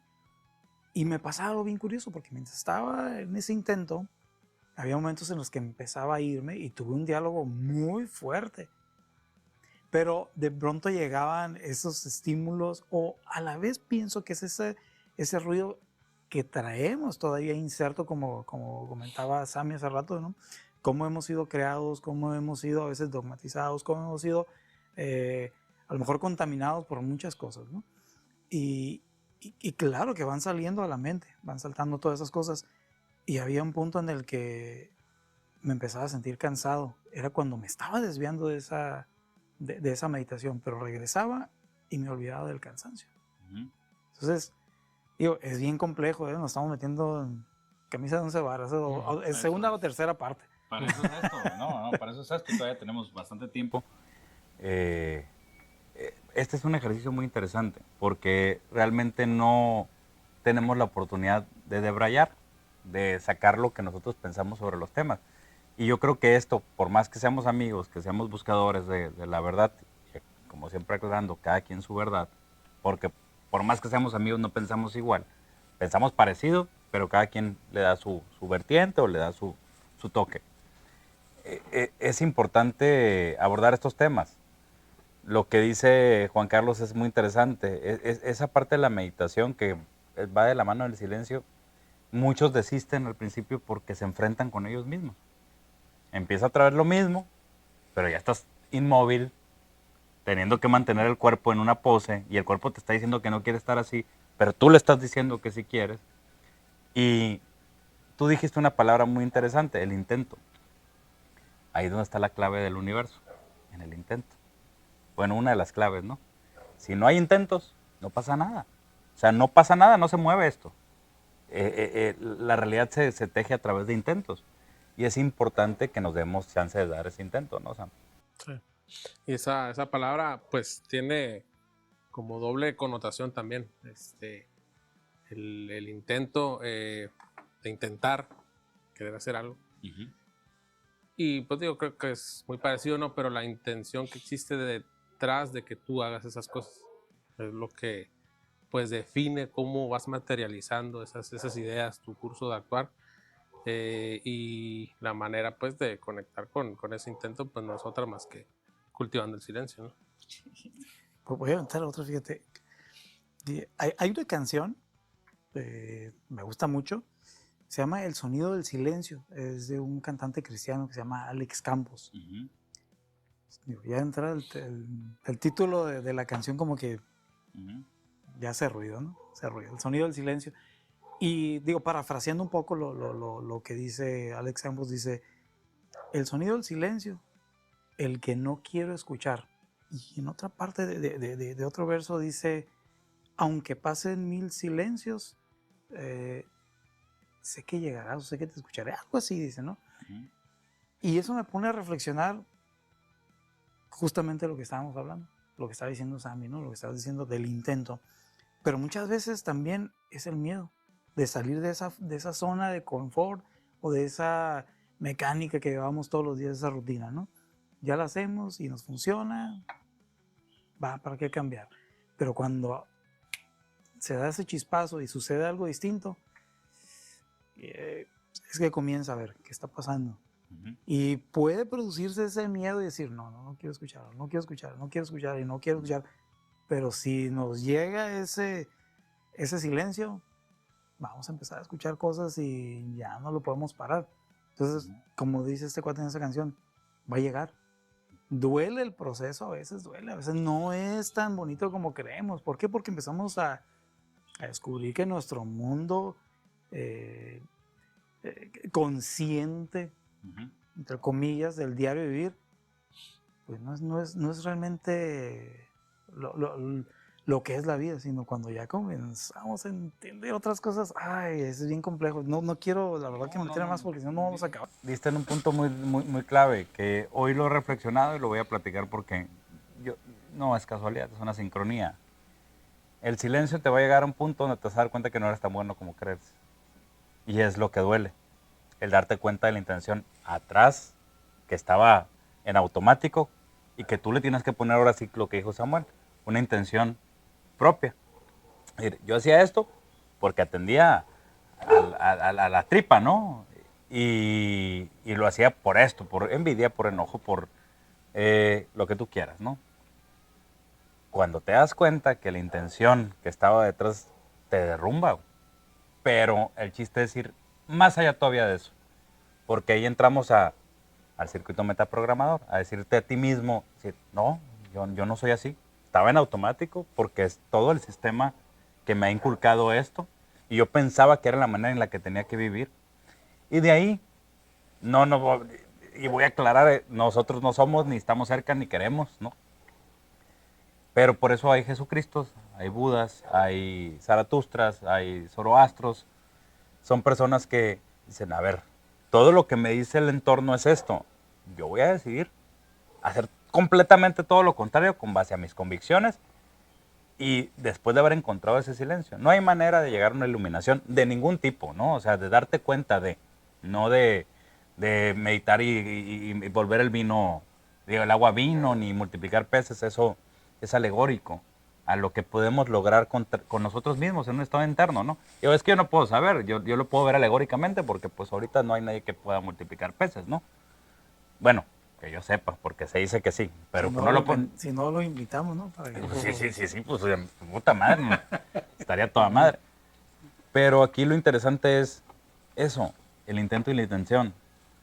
Y me pasaba algo bien curioso, porque mientras estaba en ese intento, había momentos en los que empezaba a irme y tuve un diálogo muy fuerte. Pero de pronto llegaban esos estímulos, o a la vez pienso que es ese ruido que traemos todavía inserto, como comentaba Sammy hace rato, ¿no? Cómo hemos sido creados, cómo hemos sido a veces dogmatizados, cómo hemos sido a lo mejor contaminados por muchas cosas, ¿no? Y claro que van saliendo a la mente, van saltando todas esas cosas. Y había un punto en el que me empezaba a sentir cansado. Era cuando me estaba desviando de esa meditación, pero regresaba y me olvidaba del cansancio. Entonces, digo, es bien complejo, ¿eh? Nos estamos metiendo en camisa de 11 varas, es segunda o tercera parte. Para eso es esto, no, para eso es esto, todavía tenemos bastante tiempo. Este es un ejercicio muy interesante, porque realmente no tenemos la oportunidad de debrayar, de sacar lo que nosotros pensamos sobre los temas. Y yo creo que esto, por más que seamos amigos, que seamos buscadores de la verdad, como siempre aclarando, cada quien su verdad, porque por más que seamos amigos no pensamos igual, pensamos parecido, pero cada quien le da su vertiente o le da su toque. Es importante abordar estos temas. Lo que dice Juan Carlos es muy interesante. Esa parte de la meditación que va de la mano del silencio, muchos desisten al principio porque se enfrentan con ellos mismos. Empieza otra vez lo mismo, pero ya estás inmóvil, teniendo que mantener el cuerpo en una pose, y el cuerpo te está diciendo que no quiere estar así, pero tú le estás diciendo que sí quieres. Y tú dijiste una palabra muy interesante, el intento. Ahí es donde está la clave del universo, en el intento. Bueno, una de las claves, ¿no? Si no hay intentos, no pasa nada. O sea, no pasa nada, no se mueve esto. La realidad se teje a través de intentos. Y es importante que nos demos chance de dar ese intento, ¿no, Sam? Sí. Y esa palabra, pues, tiene como doble connotación también. El intento de intentar querer hacer algo. Y pues digo, creo que es muy parecido, ¿no? Pero la intención que existe detrás de que tú hagas esas cosas es lo que pues define cómo vas materializando esas ideas, tu curso de actuar, y la manera pues de conectar con ese intento pues no es otra más que cultivando el silencio, ¿no? Pues voy a aventar otra, fíjate. Hay una canción me gusta mucho. Se llama El Sonido del Silencio. Es de un cantante cristiano que se llama Alex Campos. Digo, ya entra el título de la canción como que ya hace ruido, ¿no? Hace ruido. El Sonido del Silencio. Y digo, parafraseando un poco lo que dice Alex Campos, dice, el sonido del silencio, el que no quiero escuchar. Y en otra parte de otro verso dice, aunque pasen 1000 silencios, sé que llegarás, o sé que te escucharé, algo así dice, ¿no? Y eso me pone a reflexionar justamente lo que estábamos hablando, lo que estaba diciendo Sammy, ¿no? Lo que estaba diciendo del intento. Pero muchas veces también es el miedo de salir de esa zona de confort o de esa mecánica que llevamos todos los días, esa rutina, ¿no? Ya la hacemos y nos funciona, ¿para qué cambiar? Pero cuando se da ese chispazo y sucede algo distinto, es que comienza a ver qué está pasando. Y puede producirse ese miedo y decir, no quiero escuchar, no quiero escuchar, no quiero escuchar y no quiero escuchar. Pero si nos llega ese silencio, vamos a empezar a escuchar cosas y ya no lo podemos parar. Entonces, como dice este cuate en esa canción, va a llegar. Duele el proceso, a veces duele, a veces no es tan bonito como creemos. ¿Por qué? Porque empezamos a descubrir que nuestro mundo consciente, entre comillas, del diario vivir, pues no es realmente lo que es la vida, sino cuando ya comenzamos a entender otras cosas, es bien complejo. No quiero, la verdad, que meter más porque si no, no vamos a acabar. Diste en un punto muy clave, que hoy lo he reflexionado y lo voy a platicar porque no es casualidad, es una sincronía. El silencio te va a llegar a un punto donde te vas a dar cuenta que no eres tan bueno como crees. Y es lo que duele, el darte cuenta de la intención atrás, que estaba en automático, y que tú le tienes que poner ahora sí lo que dijo Samuel, una intención propia. Yo hacía esto porque atendía a la tripa, ¿no? Y lo hacía por esto, por envidia, por enojo, por lo que tú quieras, ¿no? Cuando te das cuenta que la intención que estaba detrás te derrumba, pero el chiste es ir más allá todavía de eso, porque ahí entramos al circuito metaprogramador, a decirte a ti mismo, decir, no, yo no soy así, estaba en automático porque es todo el sistema que me ha inculcado esto y yo pensaba que era la manera en la que tenía que vivir. Y de ahí, y voy a aclarar, nosotros no somos, ni estamos cerca, ni queremos, ¿no? Pero por eso hay Jesucristos, hay Budas, hay Zaratustras, hay Zoroastros. Son personas que dicen, a ver, todo lo que me dice el entorno es esto. Yo voy a decidir hacer completamente todo lo contrario con base a mis convicciones y después de haber encontrado ese silencio. No hay manera de llegar a una iluminación de ningún tipo, ¿no? O sea, de darte cuenta no de meditar y volver el vino, digo, el agua vino, ni multiplicar peces, eso es alegórico a lo que podemos lograr con nosotros mismos en un estado interno, ¿no? Es que yo no puedo saber, yo lo puedo ver alegóricamente porque pues ahorita no hay nadie que pueda multiplicar peces, ¿no? Bueno, que yo sepa, porque se dice que sí, pero si no lo invitamos, ¿no? Para que... Sí, pues puta madre, ¿no? Estaría toda madre. Pero aquí lo interesante es eso, el intento y la intención.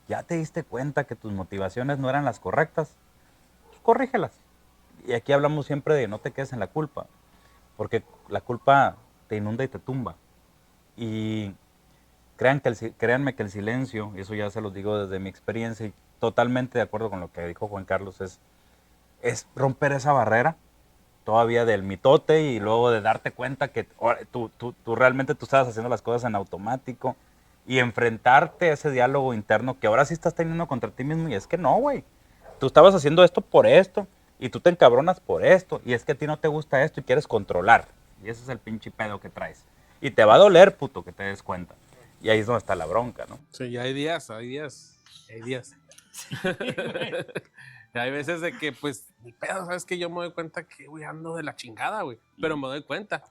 ¿Ya te diste cuenta que tus motivaciones no eran las correctas? Pues corrígelas. Y aquí hablamos siempre de no te quedes en la culpa, porque la culpa te inunda y te tumba. Y créanme que el silencio, y eso ya se los digo desde mi experiencia, y totalmente de acuerdo con lo que dijo Juan Carlos, es romper esa barrera todavía del mitote y luego de darte cuenta que tú realmente tú estabas haciendo las cosas en automático y enfrentarte a ese diálogo interno que ahora sí estás teniendo contra ti mismo y es que no, güey. Tú estabas haciendo esto por esto y tú te encabronas por esto y es que a ti no te gusta esto y quieres controlar. Y ese es el pinche pedo que traes. Y te va a doler, puto, que te des cuenta. Y ahí es donde está la bronca, ¿no? Sí, hay días. Hay veces de que, pues, ni pedo, ¿sabes? Que yo me doy cuenta que, güey, ando de la chingada, güey. Pero me doy cuenta.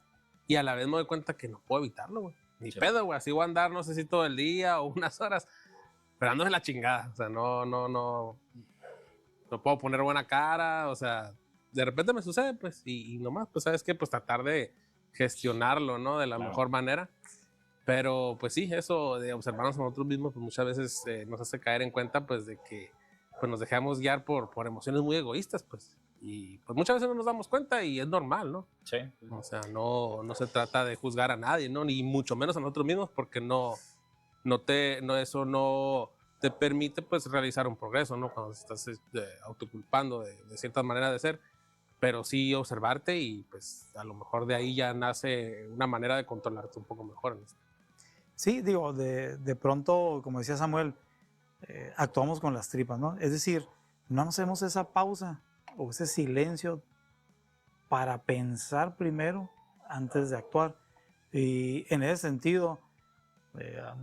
Y a la vez me doy cuenta que no puedo evitarlo, güey. Ni pedo, güey. Así voy a andar, no sé si todo el día o unas horas. Pero ando de la chingada. O sea, no puedo poner buena cara. O sea, de repente me sucede, pues. Y nomás, pues, ¿sabes qué? Pues tratar de gestionarlo, ¿no? De la mejor manera. Pero pues sí, eso de observarnos a nosotros mismos pues muchas veces nos hace caer en cuenta pues de que pues nos dejamos guiar por emociones muy egoístas pues. Y pues muchas veces no nos damos cuenta y es normal, ¿no? Sí. O sea, no se trata de juzgar a nadie, ¿no? Ni mucho menos a nosotros mismos porque eso no te permite pues realizar un progreso, ¿no? Cuando estás autoculpando de ciertas maneras de ser, pero sí observarte y pues a lo mejor de ahí ya nace una manera de controlarte un poco mejor. Sí, digo, de pronto, como decía Samuel, actuamos con las tripas, ¿no? Es decir, no nos hacemos esa pausa o ese silencio para pensar primero antes de actuar. Y en ese sentido,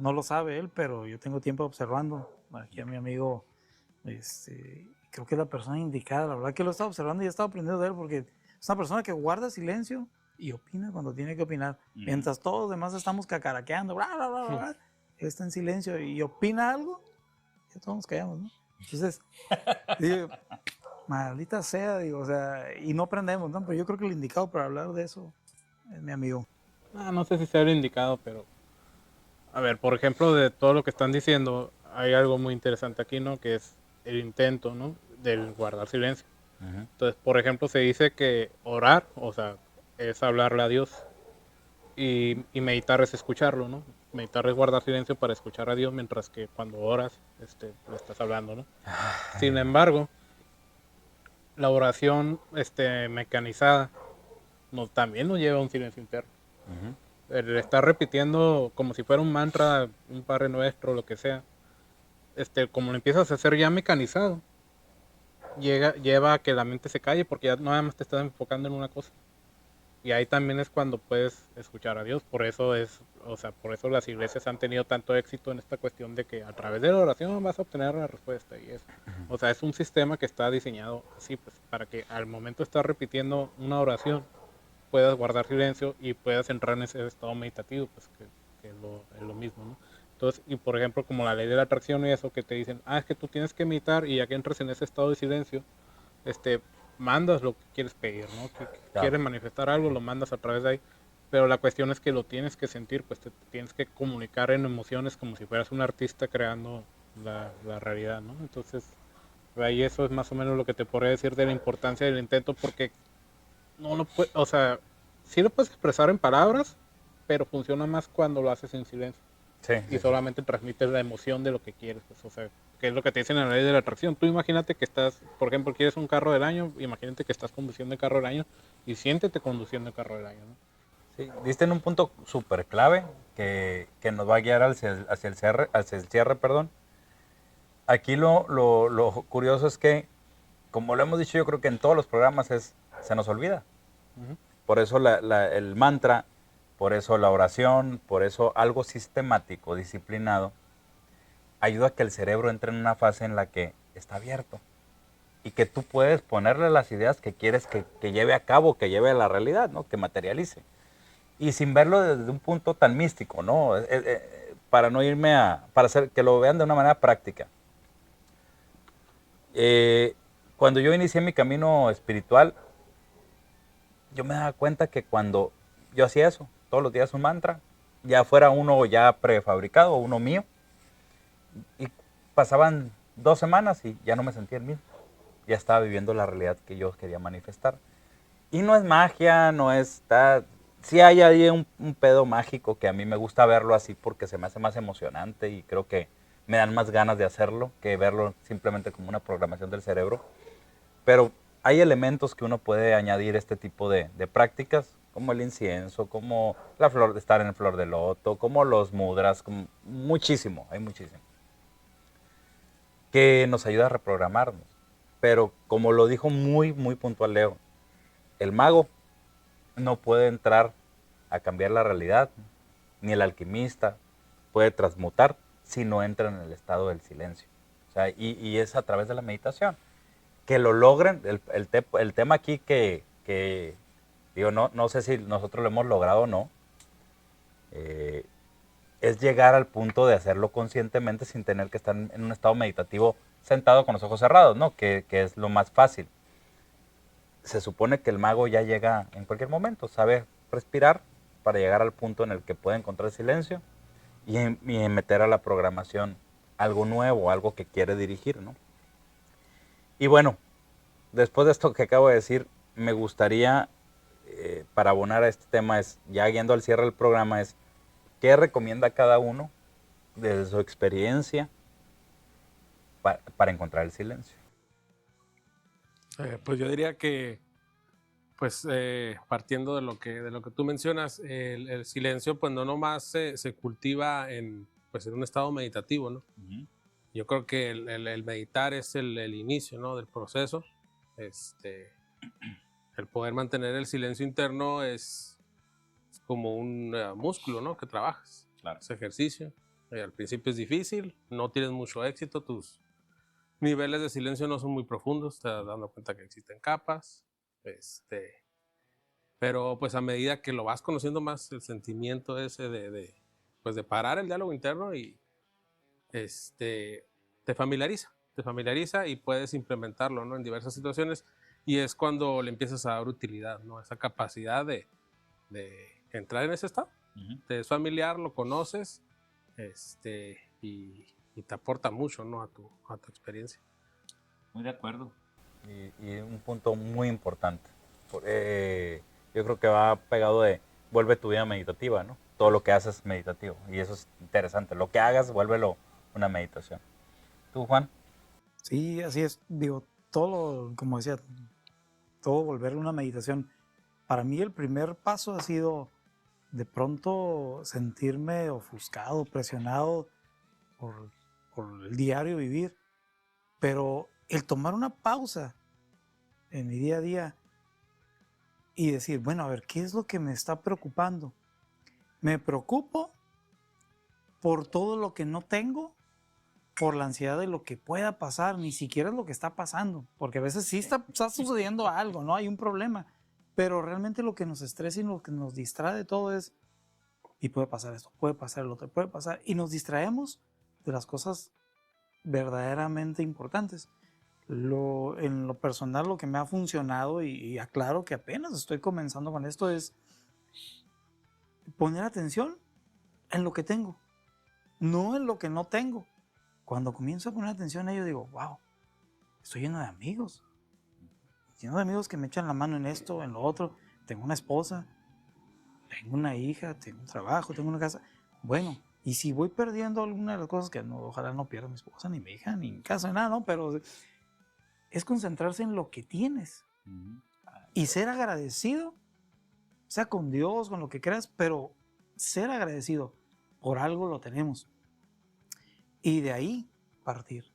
no lo sabe él, pero yo tengo tiempo observando aquí a mi amigo, creo que es la persona indicada, la verdad que lo he estado observando y he estado aprendiendo de él porque es una persona que guarda silencio y opina cuando tiene que opinar. Mientras todos los demás estamos cacaraqueando, bla, bla, bla, bla, él está en silencio y opina algo, y todos nos callamos, ¿no? Entonces, digo, maldita sea, digo, o sea, y no aprendemos, ¿no? Pero yo creo que el indicado para hablar de eso es mi amigo. No sé si sea el indicado, pero a ver, por ejemplo, de todo lo que están diciendo, hay algo muy interesante aquí, ¿no? Que es el intento, ¿no? Del guardar silencio. Entonces, por ejemplo, se dice que orar, o sea, es hablarle a Dios y meditar es escucharlo, ¿no? Meditar es guardar silencio para escuchar a Dios, mientras que cuando oras, le estás hablando, ¿no? Sin embargo, la oración, mecanizada, también nos lleva a un silencio interno. El estar repitiendo como si fuera un mantra, un Padre Nuestro, lo que sea, como lo empiezas a hacer ya mecanizado, lleva a que la mente se calle porque ya nada más te estás enfocando en una cosa. Y ahí también es cuando puedes escuchar a Dios. Por eso por eso las iglesias han tenido tanto éxito en esta cuestión de que a través de la oración vas a obtener la respuesta y eso. O sea, es un sistema que está diseñado así, pues, para que al momento de estar repitiendo una oración puedas guardar silencio y puedas entrar en ese estado meditativo, pues que es lo mismo, ¿no? Entonces, y por ejemplo, como la ley de la atracción y eso, que te dicen, es que tú tienes que meditar y ya que entras en ese estado de silencio, mandas lo que quieres pedir, ¿no? Que quieres manifestar algo, lo mandas a través de ahí, pero la cuestión es que lo tienes que sentir, pues te tienes que comunicar en emociones como si fueras un artista creando la realidad, ¿no? Entonces, ahí eso es más o menos lo que te podría decir de la importancia del intento, porque no lo puede, o sea, sí lo puedes expresar en palabras, pero funciona más cuando lo haces en silencio. Y solamente transmites la emoción de lo que quieres, pues, o sea, que es lo que te dicen en la ley de la atracción. Tú imagínate que estás, por ejemplo, quieres un carro del año, imagínate que estás conduciendo el carro del año y siéntete conduciendo el carro del año, ¿no? Sí, diste en un punto súper clave que nos va a guiar hacia el cierre, perdón. Aquí lo curioso es que, como lo hemos dicho, yo creo que en todos los programas se nos olvida. Por eso el mantra, por eso la oración, por eso algo sistemático, disciplinado, ayuda a que el cerebro entre en una fase en la que está abierto y que tú puedes ponerle las ideas que quieres que lleve a cabo, que lleve a la realidad, ¿no? Que materialice. Y sin verlo desde un punto tan místico, ¿no? Para no irme para hacer que lo vean de una manera práctica. Cuando yo inicié mi camino espiritual, yo me daba cuenta que cuando yo hacía eso, todos los días un mantra, ya fuera uno ya prefabricado o uno mío, y pasaban 2 semanas y ya no me sentía el mismo. Ya estaba viviendo la realidad que yo quería manifestar. Y no es magia, no es... Sí hay ahí un pedo mágico que a mí me gusta verlo así porque se me hace más emocionante y creo que me dan más ganas de hacerlo que verlo simplemente como una programación del cerebro. Pero hay elementos que uno puede añadir a este tipo de prácticas, como el incienso, como la flor de estar en flor de loto, como los mudras, como muchísimo, hay muchísimo, que nos ayuda a reprogramarnos. Pero como lo dijo muy, muy puntual Leo, el mago no puede entrar a cambiar la realidad, ni el alquimista puede transmutar si no entra en el estado del silencio. O sea, y es a través de la meditación. Que lo logren, el tema aquí que digo, no sé si nosotros lo hemos logrado o no, es llegar al punto de hacerlo conscientemente sin tener que estar en un estado meditativo sentado con los ojos cerrados, ¿no? Que es lo más fácil. Se supone que el mago ya llega en cualquier momento, sabe respirar para llegar al punto en el que puede encontrar silencio y en meter a la programación algo nuevo, algo que quiere dirigir, ¿no? Y bueno, después de esto que acabo de decir, me gustaría, para abonar a este tema, ya yendo al cierre del programa, ¿qué recomienda cada uno desde su experiencia para encontrar el silencio? Pues yo diría que, pues partiendo de lo que tú mencionas, el silencio pues no nomás se cultiva pues, en un estado meditativo, ¿no? Yo creo que el meditar es el inicio, ¿no?, del proceso. El poder mantener el silencio interno es como un músculo, ¿no?, que trabajas. Claro. Es ejercicio. Al principio es difícil, no tienes mucho éxito, tus niveles de silencio no son muy profundos, te das dando cuenta que existen capas. Pero pues a medida que lo vas conociendo más, el sentimiento ese pues de parar el diálogo interno y te familiariza y puedes implementarlo, ¿no?, en diversas situaciones, y es cuando le empiezas a dar utilidad, ¿no?, esa capacidad de entrar en ese estado. Te es familiar, lo conoces, y te aporta mucho, ¿no?, a tu experiencia. Muy de acuerdo. Y un punto muy importante. Yo creo que va pegado vuelve tu vida meditativa, ¿no? Todo lo que haces es meditativo. Y eso es interesante. Lo que hagas, vuélvelo una meditación. ¿Tú, Juan? Sí, así es. Digo, como decía, todo volver una meditación. Para mí el primer paso ha sido de pronto sentirme ofuscado, presionado por el diario vivir. Pero el tomar una pausa en mi día a día y decir, bueno, a ver, ¿qué es lo que me está preocupando? Me preocupo por todo lo que no tengo, por la ansiedad de lo que pueda pasar, ni siquiera es lo que está pasando, porque a veces sí está sucediendo algo, ¿no? Hay un problema, pero realmente lo que nos estresa y lo que nos distrae de todo es, y puede pasar esto, puede pasar lo otro, puede pasar, y nos distraemos de las cosas verdaderamente importantes. En lo personal, lo que me ha funcionado, y aclaro que apenas estoy comenzando con esto, es poner atención en lo que tengo, no en lo que no tengo. Cuando comienzo a poner atención a ello, digo, wow, estoy lleno de amigos. Lleno de amigos que me echan la mano en esto, en lo otro. Tengo una esposa, tengo una hija, tengo un trabajo, tengo una casa. Bueno, y si voy perdiendo alguna de las cosas, que no, ojalá no pierda mi esposa, ni mi hija, ni mi casa, ni nada, ¿no? Pero es concentrarse en lo que tienes. Y ser agradecido, sea con Dios, con lo que creas, pero ser agradecido por algo lo tenemos. Y de ahí partir,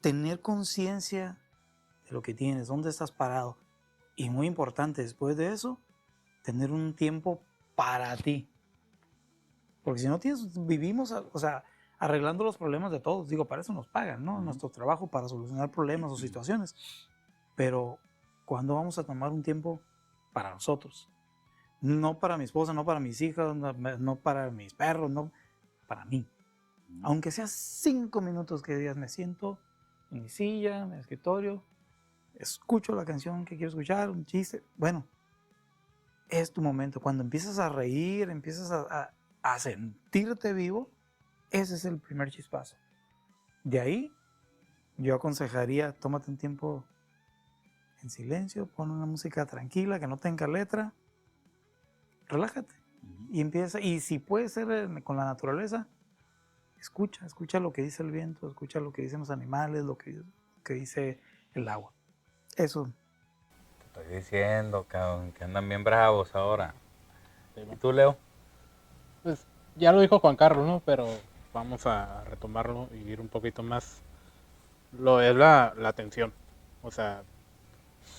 tener conciencia de lo que tienes, dónde estás parado. Y muy importante, después de eso, tener un tiempo para ti. Porque si no vivimos, o sea, arreglando los problemas de todos. Digo, para eso nos pagan, ¿no? Nuestro trabajo para solucionar problemas o situaciones. Pero, ¿cuándo vamos a tomar un tiempo para nosotros? No para mi esposa, no para mis hijas, no para mis perros, no, para mí. Aunque sea 5 minutos que digas, me siento en mi silla, en el escritorio, escucho la canción que quiero escuchar, un chiste. Bueno, es tu momento. Cuando empiezas a reír, empiezas a sentirte vivo, ese es el primer chispazo. De ahí, yo aconsejaría, tómate un tiempo en silencio, pon una música tranquila, que no tenga letra, relájate. Y empieza, y si puede ser con la naturaleza, escucha lo que dice el viento, escucha lo que dicen los animales, lo que dice el agua. Eso. Te estoy diciendo, cabrón, que andan bien bravos ahora. ¿Y tú, Leo? Pues ya lo dijo Juan Carlos, ¿no? Pero vamos a retomarlo y ir un poquito más. Lo es la atención. O sea,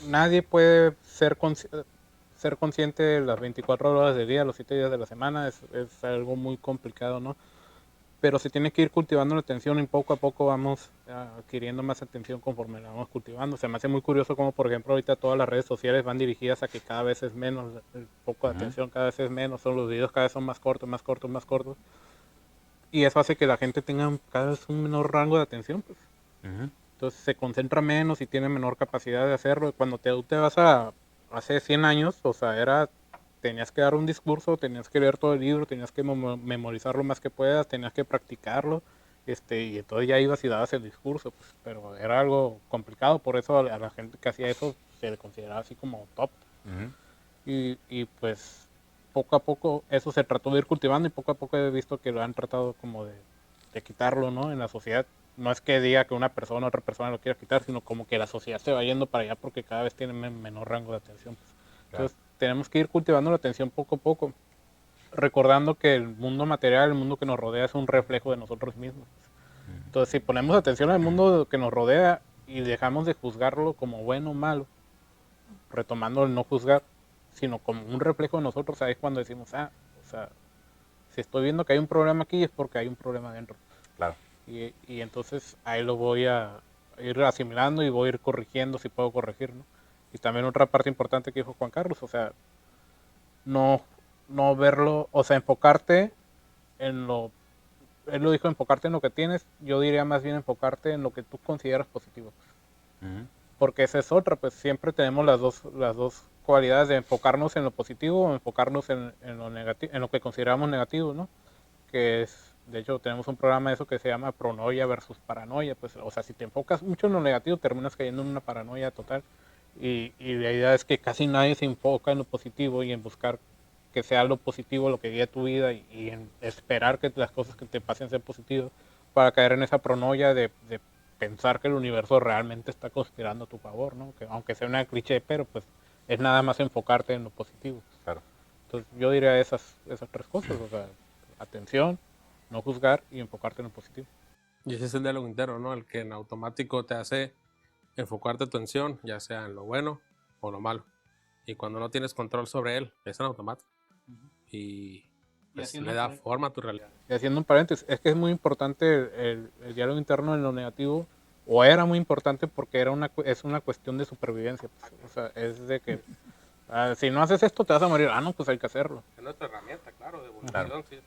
nadie puede ser consciente las 24 horas del día, los 7 días de la semana. Es algo muy complicado, ¿no? Pero se tiene que ir cultivando la atención y poco a poco vamos adquiriendo más atención conforme la vamos cultivando. Se me hace muy curioso como, por ejemplo, ahorita todas las redes sociales van dirigidas a que cada vez es menos, el poco de atención cada vez es menos, son los videos cada vez son más cortos, más cortos, más cortos. Y eso hace que la gente tenga cada vez un menor rango de atención, pues. Entonces se concentra menos y tiene menor capacidad de hacerlo. Cuando tú te vas a hace 100 años, o sea, era tenías que dar un discurso, tenías que leer todo el libro, tenías que memorizar lo más que puedas, tenías que practicarlo, y entonces ya ibas y dabas el discurso, pues, pero era algo complicado, por eso a la gente que hacía eso se le consideraba así como top. Ujú. Y pues poco a poco eso se trató de ir cultivando y poco a poco he visto que lo han tratado como de quitarlo, ¿no? En la sociedad. No es que diga que una persona, otra persona lo quiera quitar, sino como que la sociedad se va yendo para allá porque cada vez tiene menor rango de atención, pues. Claro. Entonces tenemos que ir cultivando la atención poco a poco, recordando que el mundo material, el mundo que nos rodea es un reflejo de nosotros mismos. Entonces si ponemos atención al mundo que nos rodea y dejamos de juzgarlo como bueno o malo, retomando el no juzgar, sino como un reflejo de nosotros, ahí es cuando decimos, o sea, si estoy viendo que hay un problema aquí es porque hay un problema dentro. Claro. Y entonces ahí lo voy a ir asimilando y voy a ir corrigiendo si puedo corregir, ¿no? Y también otra parte importante que dijo Juan Carlos, o sea, no, no verlo, o sea, enfocarte en lo, él lo dijo, enfocarte en lo que tienes, yo diría más bien enfocarte en lo que tú consideras positivo. Ujú. Porque esa es otra, pues siempre tenemos las dos cualidades de enfocarnos en lo positivo o enfocarnos en lo negativo, en lo que consideramos negativo, ¿no? Que es, de hecho, tenemos un programa de eso que se llama pronoia versus paranoia, pues, o sea, si te enfocas mucho en lo negativo, terminas cayendo en una paranoia total. Y la idea es que casi nadie se enfoca en lo positivo y en buscar que sea lo positivo lo que guíe tu vida y en esperar que las cosas que te pasen sean positivas para caer en esa pronoia de pensar que el universo realmente está conspirando a tu favor, ¿no? Que aunque sea una cliché, pero pues es nada más enfocarte en lo positivo. Claro. Entonces yo diría esas tres cosas, o sea, atención, no juzgar y enfocarte en lo positivo. Y ese es el diálogo interno, ¿no? El que en automático te hace enfocarte tu atención, ya sea en lo bueno o lo malo. Y cuando no tienes control sobre él, es en automático. Y pues, le da forma a tu realidad. Y haciendo un paréntesis, es que es muy importante el diálogo interno en lo negativo, o era muy importante porque es una cuestión de supervivencia. Pues, o sea, es de que si no haces esto te vas a morir. No, pues hay que hacerlo. Es nuestra herramienta, claro, de evolución. Claro. Sí,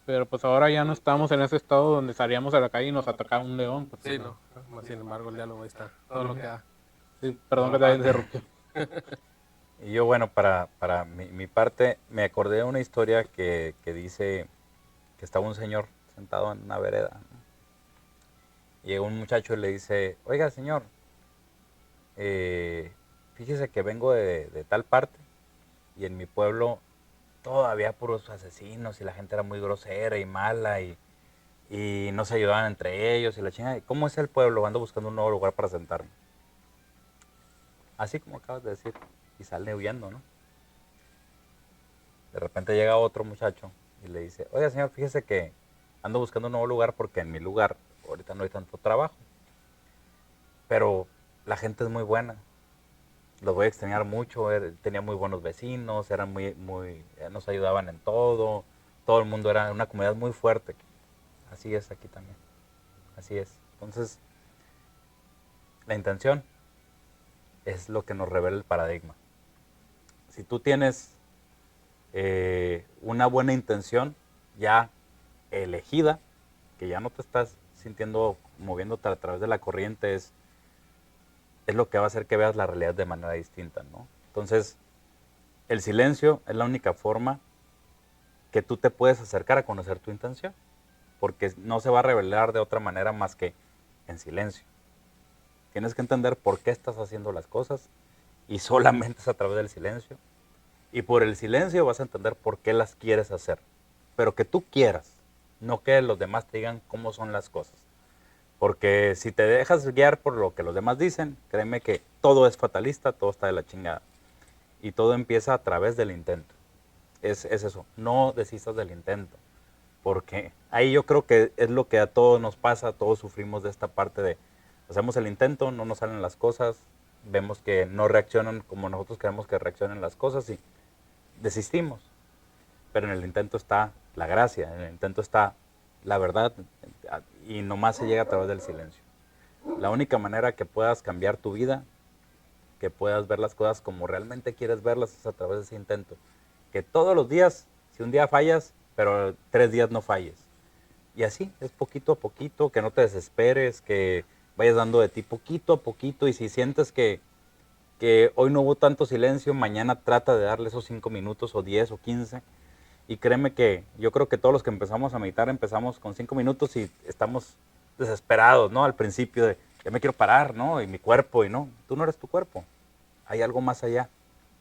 Pero pues ahora ya no estamos en ese estado donde salíamos a la calle y nos atacaba un león. Pues, sí, no. Sin embargo, el diálogo ahí está. Todo lo que da. Sí, perdón que te haya interrumpido. Y yo, bueno, para mi parte, me acordé de una historia que dice que estaba un señor sentado en una vereda, ¿no? Y llega un muchacho y le dice, oiga, señor, fíjese que vengo de tal parte y en mi pueblo todavía puros asesinos y la gente era muy grosera y mala y no se ayudaban entre ellos y la chingada. ¿Cómo es el pueblo? Ando buscando un nuevo lugar para sentarme. Así como acabas de decir. Y sale huyendo, ¿no? De repente llega otro muchacho y le dice, oiga señor, fíjese que ando buscando un nuevo lugar porque en mi lugar ahorita no hay tanto trabajo. Pero la gente es muy buena. Los voy a extrañar mucho. Tenía muy buenos vecinos, eran nos ayudaban en todo. Todo el mundo era una comunidad muy fuerte. Así es aquí también. Así es. Entonces, la intención es lo que nos revela el paradigma. Si tú tienes una buena intención ya elegida, que ya no te estás sintiendo moviéndote a través de la corriente, es lo que va a hacer que veas la realidad de manera distinta, ¿no? Entonces, el silencio es la única forma que tú te puedes acercar a conocer tu intención, porque no se va a revelar de otra manera más que en silencio. Tienes que entender por qué estás haciendo las cosas y solamente es a través del silencio. Y por el silencio vas a entender por qué las quieres hacer. Pero que tú quieras, no que los demás te digan cómo son las cosas. Porque si te dejas guiar por lo que los demás dicen, créeme que todo es fatalista, todo está de la chingada. Y todo empieza a través del intento. Es eso, no desistas del intento. Porque ahí yo creo que es lo que a todos nos pasa, todos sufrimos de esta parte de hacemos el intento, no nos salen las cosas, vemos que no reaccionan como nosotros queremos que reaccionen las cosas y desistimos. Pero en el intento está la gracia, en el intento está la verdad y nomás se llega a través del silencio. La única manera que puedas cambiar tu vida, que puedas ver las cosas como realmente quieres verlas es a través de ese intento. Que todos los días, si un día fallas, pero 3 días no falles. Y así, es poquito a poquito, que no te desesperes, que vayas dando de ti poquito a poquito y si sientes que que hoy no hubo tanto silencio, mañana trata de darle esos 5 minutos o 10 o 15. Y créeme que yo creo que todos los que empezamos a meditar empezamos con 5 minutos y estamos desesperados, ¿no? Al principio de, ya me quiero parar, ¿no? Y mi cuerpo, y no, tú no eres tu cuerpo. Hay algo más allá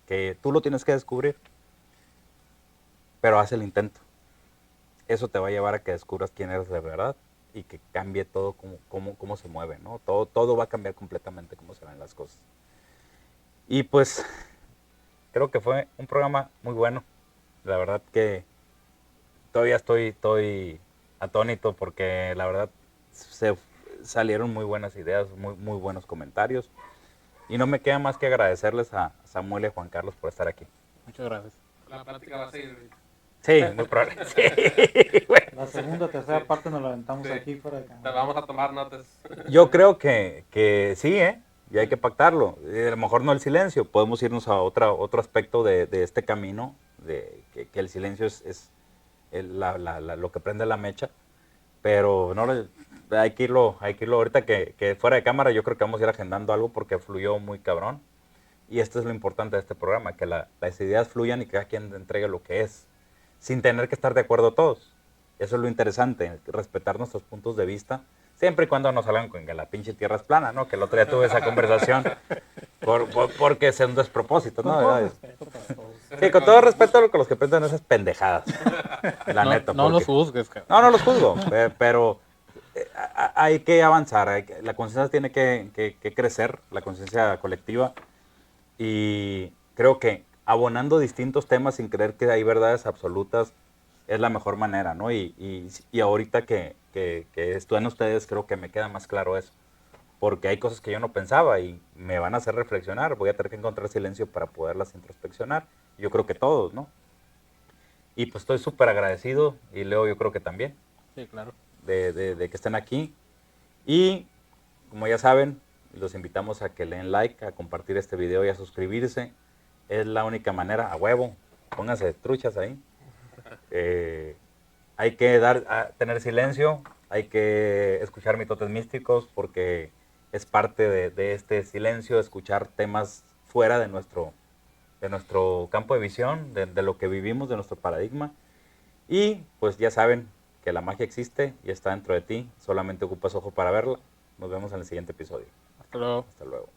que tú lo tienes que descubrir. Pero haz el intento. Eso te va a llevar a que descubras quién eres de verdad y que cambie todo cómo se mueve, ¿no? Todo va a cambiar completamente cómo se ven las cosas. Y pues creo que fue un programa muy bueno. La verdad que todavía estoy atónito porque la verdad se salieron muy buenas ideas, muy buenos comentarios. Y no me queda más que agradecerles a Samuel y a Juan Carlos por estar aquí. Muchas gracias. La plática va a seguir. Sí, muy probable. Sí, bueno. La segunda, tercera parte nos la aventamos Sí. aquí fuera de Te cámara. vamos a tomar notas. Yo creo que sí, ¿eh? Y hay que pactarlo. A lo mejor no el silencio, podemos irnos a otro aspecto de este camino, de que el silencio es lo que prende la mecha, pero no hay que irlo ahorita que fuera de cámara. Yo creo que vamos a ir agendando algo porque fluyó muy cabrón. Y esto es lo importante de este programa, que las ideas fluyan y que cada quien entregue lo que es, sin tener que estar de acuerdo todos. Eso es lo interesante, respetar nuestros puntos de vista, siempre y cuando no salgan con que la pinche tierra es plana, ¿no? Que el otro día tuve esa conversación, porque es un despropósito, ¿no? Sí, con todo respeto a los que piensan esas pendejadas, la neta. No los porque- juzgues, cabrón. no los juzgo, pero hay que avanzar, la conciencia tiene que crecer, la conciencia colectiva, y creo que abonando distintos temas sin creer que hay verdades absolutas es la mejor manera, ¿no? Y ahorita que estudian ustedes, creo que me queda más claro eso, porque hay cosas que yo no pensaba y me van a hacer reflexionar, voy a tener que encontrar silencio para poderlas introspeccionar, yo creo que todos, ¿no? Y pues estoy súper agradecido, y Leo yo creo que también, Sí, claro. de que estén aquí. Y como ya saben, los invitamos a que le den like, a compartir este video y a suscribirse. Es la única manera, a huevo, pónganse truchas ahí. Hay que tener silencio, hay que escuchar mitotes místicos porque es parte de este silencio, escuchar temas fuera de nuestro campo de visión, de lo que vivimos, de nuestro paradigma. Y pues ya saben que la magia existe y está dentro de ti, solamente ocupas ojo para verla. Nos vemos en el siguiente episodio. Hasta luego. Hasta luego.